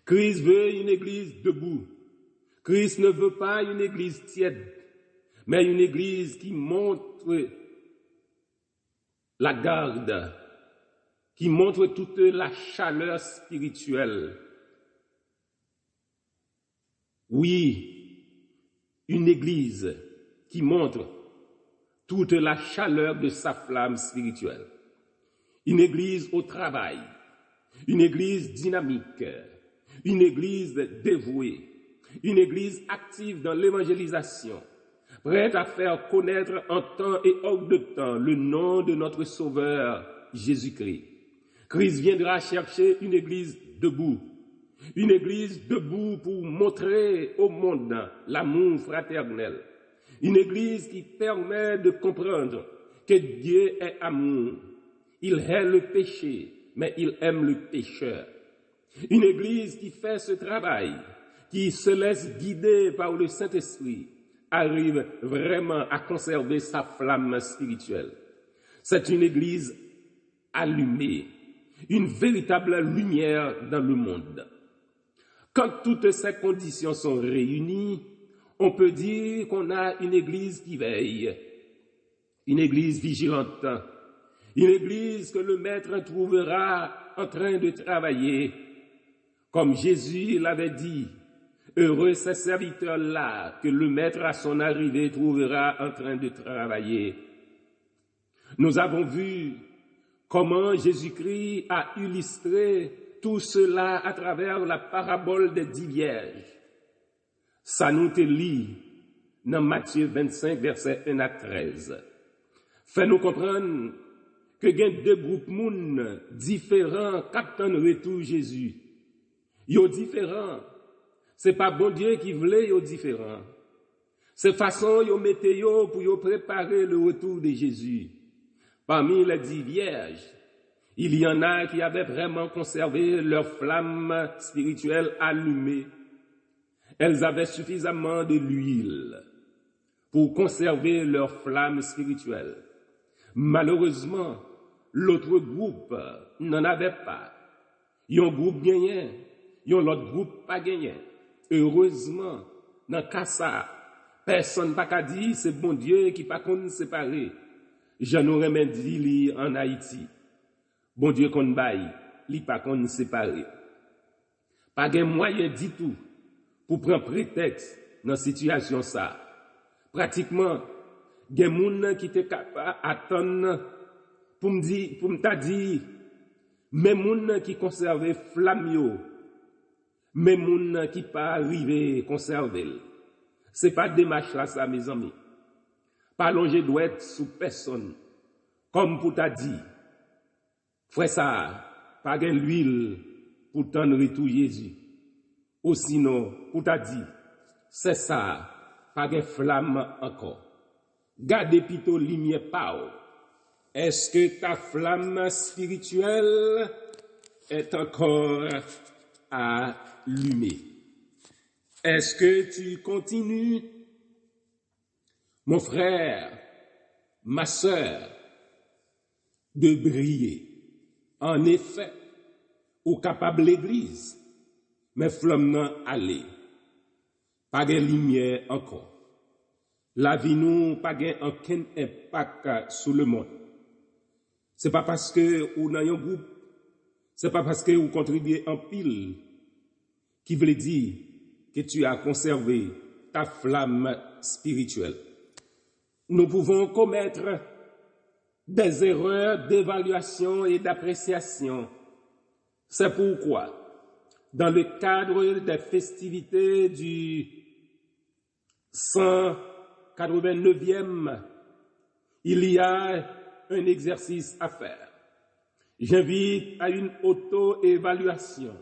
Christ veut une église debout. Christ ne veut pas une église tiède, mais une église qui montre la garde, qui montre toute la chaleur spirituelle. Oui, une église qui montre toute la chaleur de sa flamme spirituelle. Une église au travail, une église dynamique, une église dévouée, une église active dans l'évangélisation, prête à faire connaître en temps et hors de temps le nom de notre Sauveur Jésus-Christ. Christ viendra chercher une église debout pour montrer au monde l'amour fraternel. Une église qui permet de comprendre que Dieu est amour. Il hait le péché, mais il aime le pécheur. Une église qui fait ce travail, qui se laisse guider par le Saint-Esprit, arrive vraiment à conserver sa flamme spirituelle. C'est une église allumée, une véritable lumière dans le monde. Quand toutes ces conditions sont réunies, on peut dire qu'on a une église qui veille, une église vigilante, une église que le maître trouvera en train de travailler. Comme Jésus l'avait dit, Heureux ces serviteurs-là que le maître à son arrivée trouvera en train de travailler. Nous avons vu comment Jésus-Christ a illustré tout cela à travers la parabole des 10 vierges. Ça nous te lit dans Matthieu 25, versets 1 à 13. Fait-nous comprendre que il y a 2 groupes moun différents qui attendent retour Jésus. Yo différents. C'est pas bon Dieu qui voulait yo différents. C'est façon yo mette yo pour yo préparer le retour de Jésus. Parmi les 10 vierges, il y en a qui avaient vraiment conservé leur flamme spirituelle allumée. Elles avaient suffisamment de l'huile pour conserver leur flamme spirituelle. Malheureusement, l'autre groupe n'en avait pas. Il y a un groupe gagnant, il y a l'autre groupe pas gagnant. Heureusement, dans le cas ça, personne n'a pas dit c'est bon Dieu qui pas qu'on séparer. J'en aurais même dit en Haïti. Bon Dieu qu'on baille, li pas qu'on séparer. Pas de moyen du tout pour prendre prétexte dans situation ça. Pratiquement, il y a des gens qui étaient capables d'attendre pour me dire, mais gens qui conservaient flamme, mais gens qui pas arrivé à conserver. Ce n'est pas démarche là, ça, mes amis. Pas longer doit être sous personne. Comme pour t'a dit, frère ça, pas de l'huile pour tendre retour Jésus. Ou sinon, pour t'a dit, c'est ça, pas de flamme encore. Gardez plutôt lumière pas. Est-ce que ta flamme spirituelle est encore allumée? Est-ce que tu continues, mon frère, ma sœur, de briller? En effet, ou capable l'église, mais flamme non aller. Pas de lumière encore. La vie nous pas aucun impact sur le monde. C'est pas parce que ou dans un groupe, c'est pas parce que vous contribuez en pile qui veut dire que tu as conservé ta flamme spirituelle. Nous pouvons commettre des erreurs d'évaluation et d'appréciation. C'est pourquoi, dans le cadre des festivités du 189e, il y a un exercice à faire. J'invite à une auto-évaluation.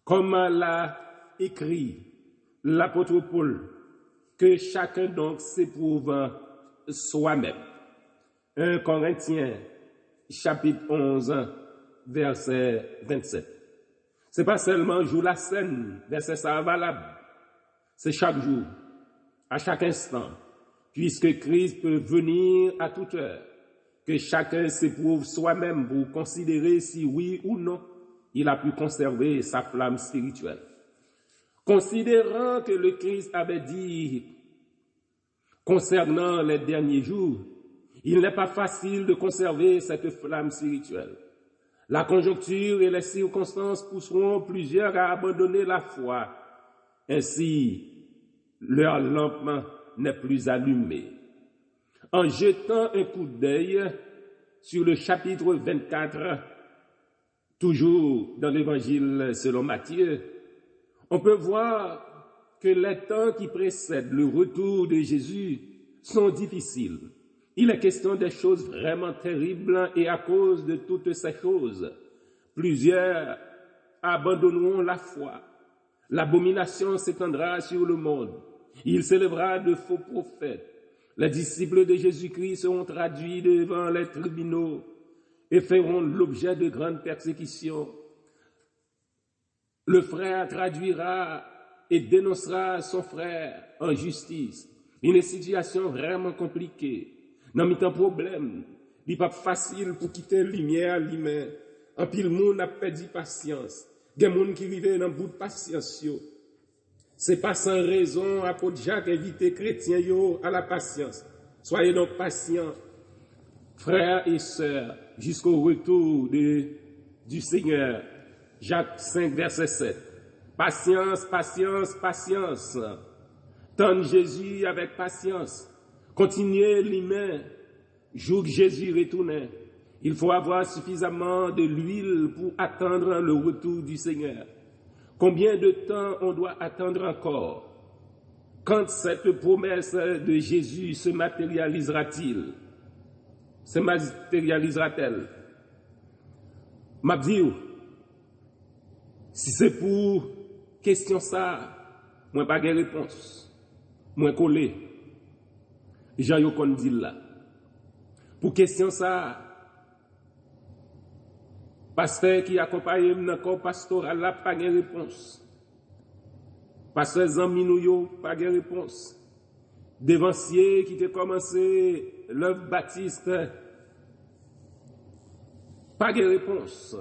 Comme l'a écrit l'apôtre Paul, que chacun donc s'éprouve soi-même. 1 Corinthiens, chapitre 11, verset 27. C'est pas seulement jour la scène, verset ça valable. C'est chaque jour, à chaque instant, puisque Christ peut venir à toute heure, que chacun s'éprouve soi-même pour considérer si oui ou non il a pu conserver sa flamme spirituelle. Considérant que le Christ avait dit concernant les derniers jours, il n'est pas facile de conserver cette flamme spirituelle. La conjoncture et les circonstances pousseront plusieurs à abandonner la foi. Ainsi, leur lampe n'est plus allumée. En jetant un coup d'œil sur le chapitre 24, toujours dans l'évangile selon Matthieu, on peut voir que les temps qui précèdent le retour de Jésus sont difficiles. Il est question des choses vraiment terribles et à cause de toutes ces choses, plusieurs abandonneront la foi. L'abomination s'étendra sur le monde. Il s'élèvera de faux prophètes. Les disciples de Jésus-Christ seront traduits devant les tribunaux et feront l'objet de grandes persécutions. Le frère traduira et dénoncera son frère en justice. Une situation vraiment compliquée. Dans mi-temps problème, il n'est pas facile pour quitter la lumière lui-même. En pile monde a perdu patience. Il y a des gens qui vivent dans le bout de patience. C'est pas sans raison apôtre Jacques invité chrétiens à la patience. Soyez donc patients, frères et sœurs, jusqu'au retour du Seigneur. Jacques 5, verset 7. Patience, patience, patience. Tendre Jésus avec patience. Continuez l'humain. Jour que Jésus retournait. Il faut avoir suffisamment de l'huile pour attendre le retour du Seigneur. Combien de temps on doit attendre encore? Quand cette promesse de Jésus se matérialisera-t-il? Se matérialisera-t-elle? M'a dit, si c'est pour question ça, moi pas de réponse. Moi collé. Jean Yokon dit là. Pour question ça, pasteur qui accompagne dans corps pastoral là pas de réponse. Pasteur Zanmi nou pas de réponse. Devancier qui a commencé l'œuvre baptiste, pas de réponse.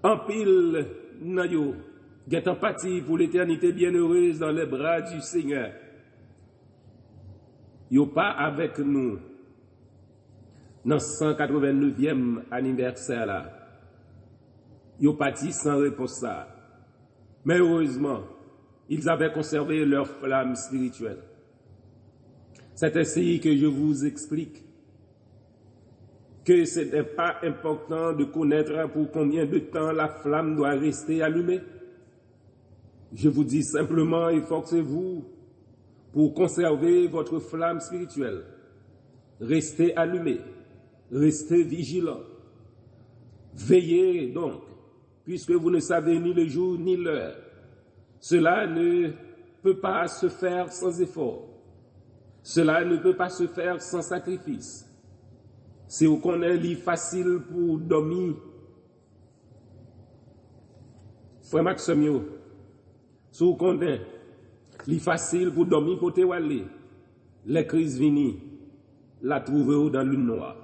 En pile, nan yo, get empathie pour l'éternité bienheureuse dans les bras du Seigneur. Yo pas avec nous dans 189e anniversaire là. Yo parti sans réponse ça. Mais heureusement, ils avaient conservé leur flamme spirituelle. C'est ainsi que je vous explique que ce n'est pas important de connaître pour combien de temps la flamme doit rester allumée. Je vous dis simplement, efforcez-vous pour conserver votre flamme spirituelle. Restez allumé, restez vigilant. Veillez donc, puisque vous ne savez ni le jour ni l'heure. Cela ne peut pas se faire sans effort. Cela ne peut pas se faire sans sacrifice. Si vous connaissez lit facile pour dormir, frère Maxime, si vous connaissez lit facile pour dormir pour te aller, les crises viennent, la trouver dans l'une noire.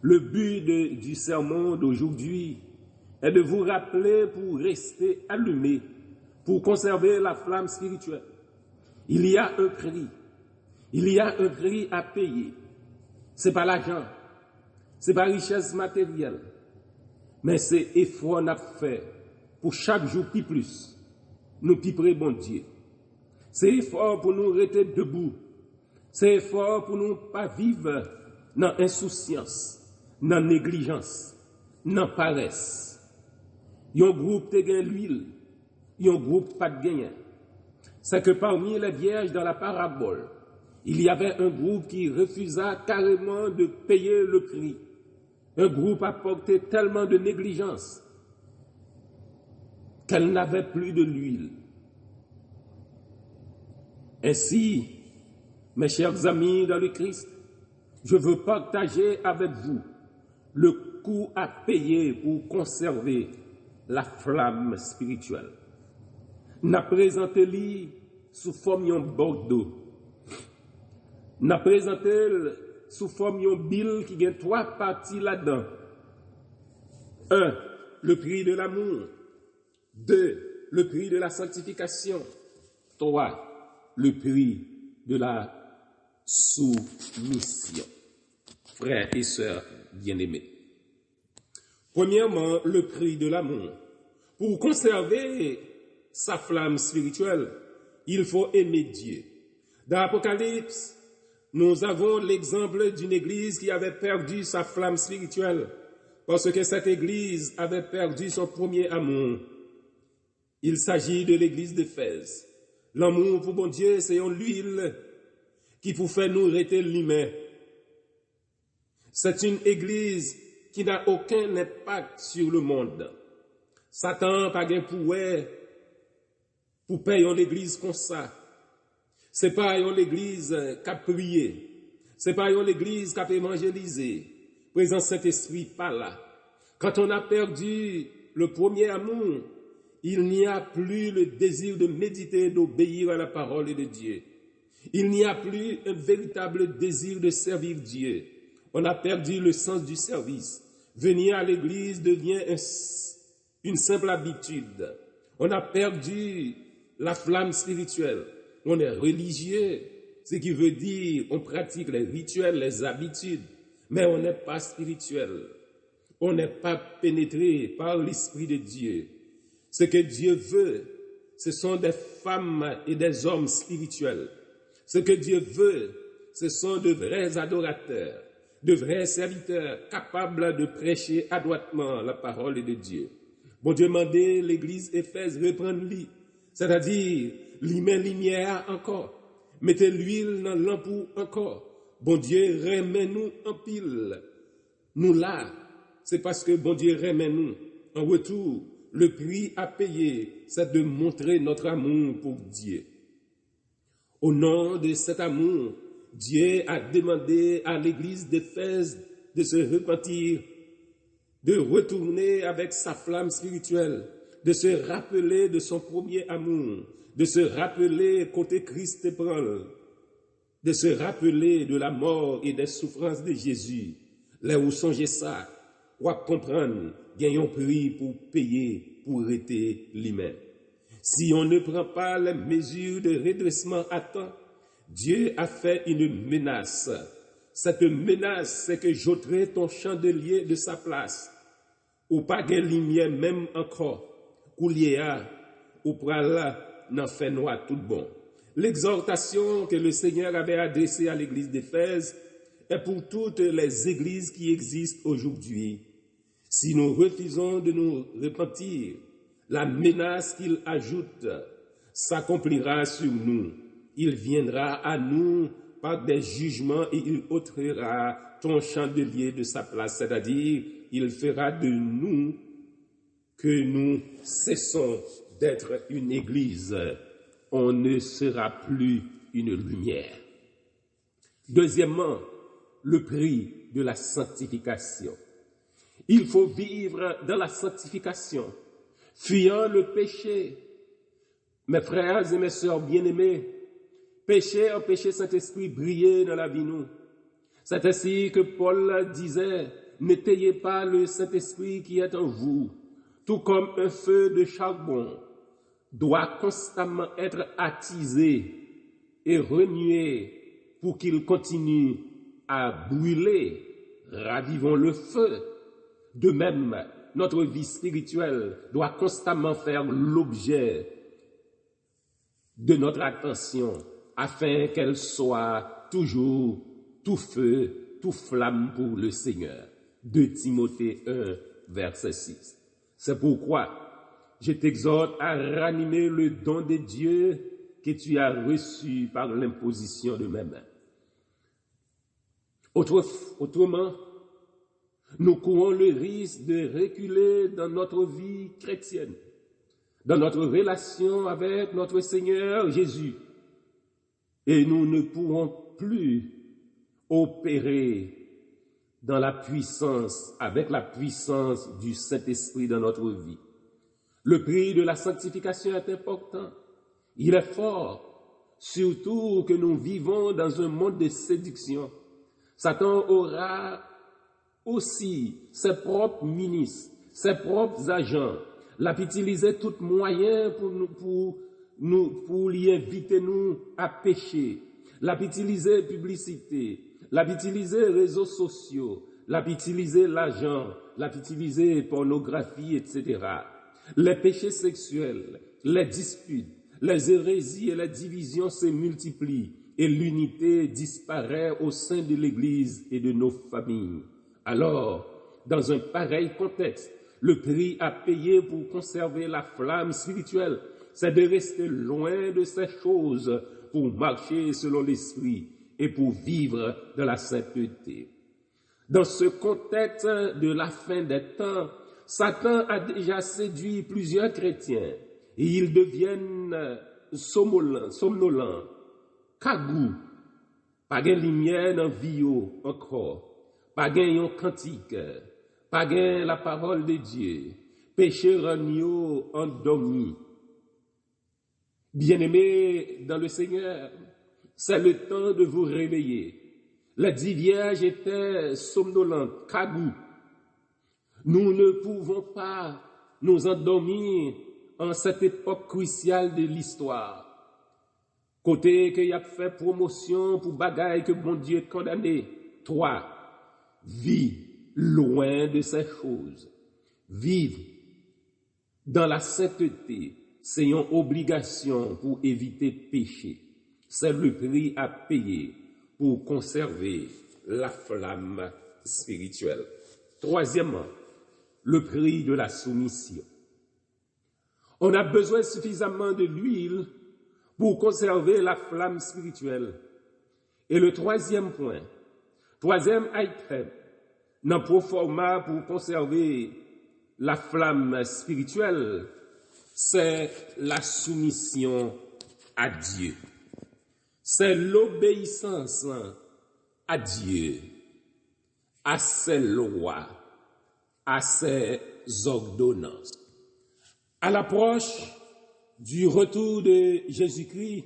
Le but du sermon d'aujourd'hui est de vous rappeler pour rester allumé, pour conserver la flamme spirituelle. Il y a un prix. Il y a un prix à payer. C'est pas l'argent. C'est pas richesse matérielle. Mais c'est effort qu'on a fait pour chaque jour plus. Nous piperons bon Dieu. C'est effort pour nous rester debout. C'est effort pour nous pas vivre dans insouciance, dans négligence, dans paresse. Yon groupe te gagne l'huile. Yon groupe pas de gagnant. C'est que parmi les vierges dans la parabole, il y avait un groupe qui refusa carrément de payer le prix. Un groupe a porté tellement de négligence qu'elle n'avait plus de l'huile. Ainsi, mes chers amis dans le Christ, je veux partager avec vous le coût à payer pour conserver la flamme spirituelle. N'a présenté lui sous forme d'un bordeaux. N'a présenté sous forme d'un bill qui a 3 parties là-dedans. 1. Le prix de l'amour. 2. Le prix de la sanctification. 3. Le prix de la soumission. Frères et sœurs bien-aimés. Premièrement, le prix de l'amour. Pour conserver sa flamme spirituelle, il faut aimer Dieu. Dans l'Apocalypse, nous avons l'exemple d'une église qui avait perdu sa flamme spirituelle parce que cette église avait perdu son premier amour. Il s'agit de l'église d'Éphèse. L'amour pour bon Dieu, c'est l'huile qui pour faire nous rester l'humain. C'est une église qui n'a aucun impact sur le monde. Satan n'a pas de pouvoir pour payer l'église comme ça. C'est pas l'église qui a prié. C'est pas l'église qui a évangélisé. Présence Saint-Esprit pas là. Quand on a perdu le premier amour, il n'y a plus le désir de méditer, d'obéir à la parole de Dieu. Il n'y a plus un véritable désir de servir Dieu. On a perdu le sens du service. Venir à l'église devient une simple habitude. On a perdu la flamme spirituelle. On est religieux, ce qui veut dire on pratique les rituels, les habitudes, mais on n'est pas spirituel. On n'est pas pénétré par l'Esprit de Dieu. Ce que Dieu veut, ce sont des femmes et des hommes spirituels. Ce que Dieu veut, ce sont de vrais adorateurs, de vrais serviteurs capables de prêcher adroitement la parole de Dieu. Bon Dieu mandé l'église Éphèse reprendre-lui, c'est-à-dire lui met lumière encore, mettez l'huile dans l'ampoule encore. Bon Dieu remet nous en pile. Nous là, c'est parce que bon Dieu remet nous. En retour, le prix à payer, c'est de montrer notre amour pour Dieu. Au nom de cet amour, Dieu a demandé à l'église d'Éphèse de se repentir, de retourner avec sa flamme spirituelle, de se rappeler de son premier amour, de se rappeler côté Christ ébranle, de se rappeler de la mort et des souffrances de Jésus. Là où songez ça, ou à comprendre, gagnons prix pour payer, pour arrêter l'humain. Si on ne prend pas les mesures de redressement à temps, Dieu a fait une menace. Cette menace, c'est que j'ôterai ton chandelier de sa place. Ou pas de lumière même encore. Ou liéa, ou pral n'en fait noir tout bon. L'exhortation que le Seigneur avait adressée à l'église d'Éphèse est pour toutes les églises qui existent aujourd'hui. Si nous refusons de nous repentir, la menace qu'il ajoute s'accomplira sur nous. Il viendra à nous par des jugements et il ôtera ton chandelier de sa place, c'est-à-dire il fera de nous que nous cessons d'être une église. On ne sera plus une lumière. Deuxièmement, le prix de la sanctification. Il faut vivre dans la sanctification, fuyant le péché. Mes frères et mes sœurs bien-aimés, péché empêcher Saint-Esprit briller dans la vie nous. C'est ainsi que Paul disait, n'étayez pas le Saint-Esprit qui est en vous, tout comme un feu de charbon doit constamment être attisé et remué pour qu'il continue à brûler. Ravivons le feu. De même, notre vie spirituelle doit constamment faire l'objet de notre attention afin qu'elle soit toujours tout feu, tout flamme pour le Seigneur. 2 Timothée 1, verset 6. C'est pourquoi je t'exhorte à ranimer le don de Dieu que tu as reçu par l'imposition de mes mains. Autrement, nous courons le risque de reculer dans notre vie chrétienne, dans notre relation avec notre Seigneur Jésus, et nous ne pourrons plus opérer dans la puissance, avec la puissance du Saint-Esprit dans notre vie. Le prix de la sanctification est important. Il est fort, surtout que nous vivons dans un monde de séduction. Satan aura aussi ses propres ministres, ses propres agents. L'a utilisé tout moyen pour l'y inviter nous à pécher. L'a utilisé publicité, l'a utilisé réseaux sociaux, l'a utilisé l'argent, l'a utilisé pornographie, etc. Les péchés sexuels, les disputes, les hérésies et les divisions se multiplient et l'unité disparaît au sein de l'Église et de nos familles. Alors, dans un pareil contexte, le prix à payer pour conserver la flamme spirituelle, c'est de rester loin de ces choses pour marcher selon l'Esprit et pour vivre dans la sainteté. Dans ce contexte de la fin des temps, Satan a déjà séduit plusieurs chrétiens et ils deviennent somnolents, cagou, pas de lumière dans vie encore, pas de cantique, pas de la parole de Dieu, péché ragno endormi. Bien-aimés dans le Seigneur, c'est le temps de vous réveiller. Les 10 vierges étaient somnolentes, cagou. Nous ne pouvons pas nous endormir en cette époque cruciale de l'histoire. Côté que y a fait promotion pour bagaille que bon Dieu condamné. 3. Vis loin de ces choses. Vive Dans la sainteté, c'est une obligation pour éviter péché. C'est le prix à payer pour conserver la flamme spirituelle. Troisièmement, le prix de la soumission. On a besoin suffisamment de l'huile pour conserver la flamme spirituelle. Et le troisième point, troisième item, dans le format pour conserver la flamme spirituelle, c'est la soumission à Dieu. C'est l'obéissance à Dieu, à ses lois, à ses ordonnances. À l'approche du retour de Jésus-Christ,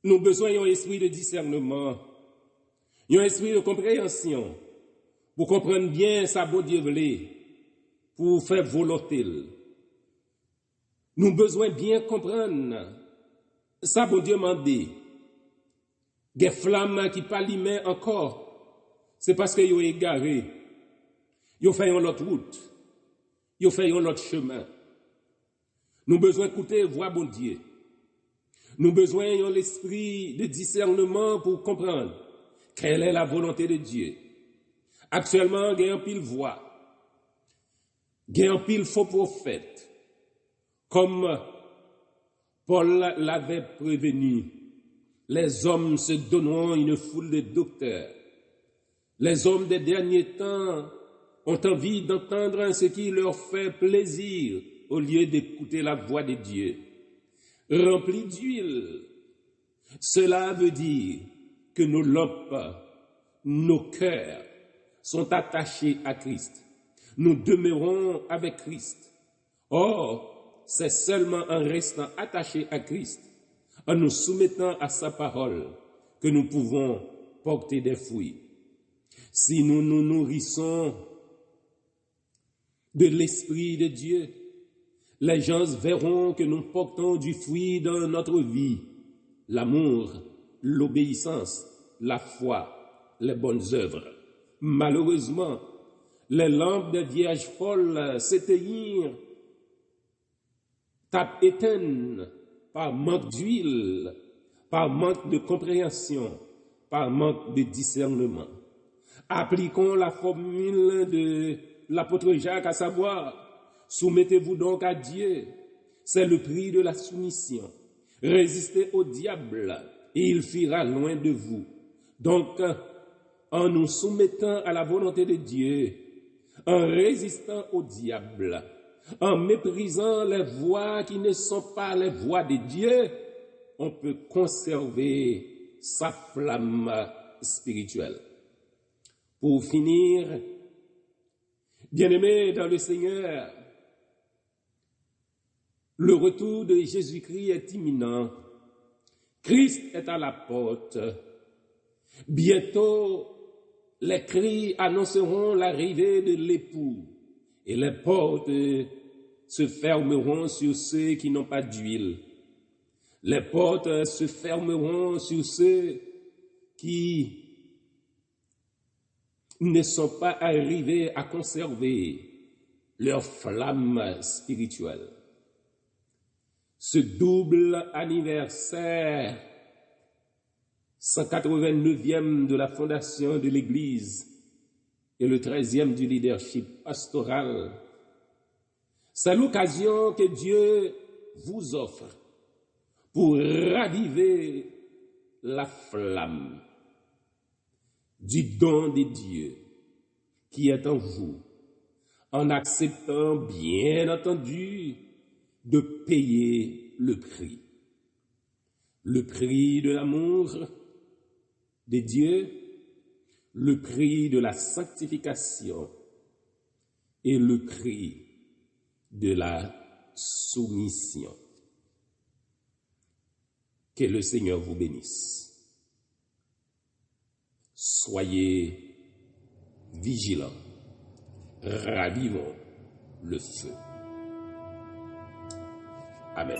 nous avons besoin d'un esprit de discernement, un esprit de compréhension, pour comprendre bien sa bon Dieu voulait, pour faire volonté. Nous avons besoin de bien comprendre sa bon Dieu m'a dit. Des flammes qui pas limées encore, c'est parce qu'ils ont égaré. Ils ont fait une autre route. Ils ont fait un autre chemin. Nous avons besoin d'écouter voix bon Dieu. Nous avons besoin de l'esprit de discernement pour comprendre quelle est la volonté de Dieu. Actuellement, il y a un pile voix. Il y a un pile faux prophète. Comme Paul l'avait prévenu, les hommes se donneront une foule de docteurs. Les hommes des derniers temps ont envie d'entendre ce qui leur fait plaisir au lieu d'écouter la voix de Dieu. Remplis d'huile, cela veut dire que nos lampes, nos cœurs sont attachés à Christ. Nous demeurons avec Christ. Or, c'est seulement en restant attachés à Christ, en nous soumettant à sa parole, que nous pouvons porter des fruits. Si nous nous nourrissons de l'Esprit de Dieu, les gens verront que nous portons du fruit dans notre vie, l'amour, l'obéissance, la foi, les bonnes œuvres. Malheureusement, les lampes des vierges folles s'éteignirent, éteignent par manque d'huile, par manque de compréhension, par manque de discernement. Appliquons la formule de l'apôtre Jacques, à savoir, soumettez-vous donc à Dieu, c'est le prix de la soumission. Résistez au diable et il fuira loin de vous. Donc, en nous soumettant à la volonté de Dieu, en résistant au diable, en méprisant les voies qui ne sont pas les voies de Dieu, on peut conserver sa flamme spirituelle. Pour finir, bien-aimés dans le Seigneur, le retour de Jésus-Christ est imminent. Christ est à la porte. Bientôt, les cris annonceront l'arrivée de l'époux et les portes se fermeront sur ceux qui n'ont pas d'huile. Les portes se fermeront sur ceux qui ne sont pas arrivés à conserver leur flamme spirituelle. Ce double anniversaire, 189e de la fondation de l'Église et le 13e du leadership pastoral, c'est l'occasion que Dieu vous offre pour raviver la flamme du don de Dieu qui est en vous, en acceptant bien entendu de payer le prix de l'amour de Dieu, le prix de la sanctification et le prix de la soumission. Que le Seigneur vous bénisse. Soyez vigilants, ravivons le feu. Amen.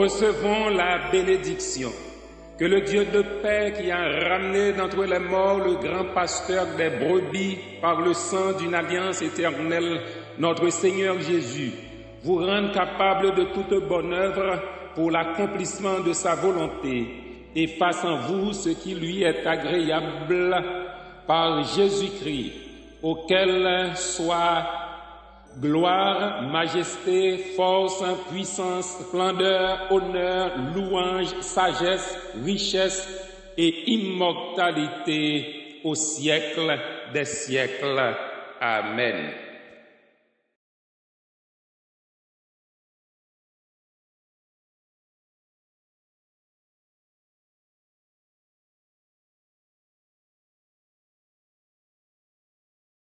Recevons la bénédiction. Que le Dieu de paix qui a ramené d'entre les morts le grand pasteur des brebis par le sang d'une alliance éternelle, notre Seigneur Jésus, vous rende capable de toute bonne œuvre pour l'accomplissement de sa volonté et fasse en vous ce qui lui est agréable par Jésus-Christ, auquel soit gloire, majesté, force, puissance, splendeur, honneur, louange, sagesse, richesse et immortalité au siècle des siècles. Amen.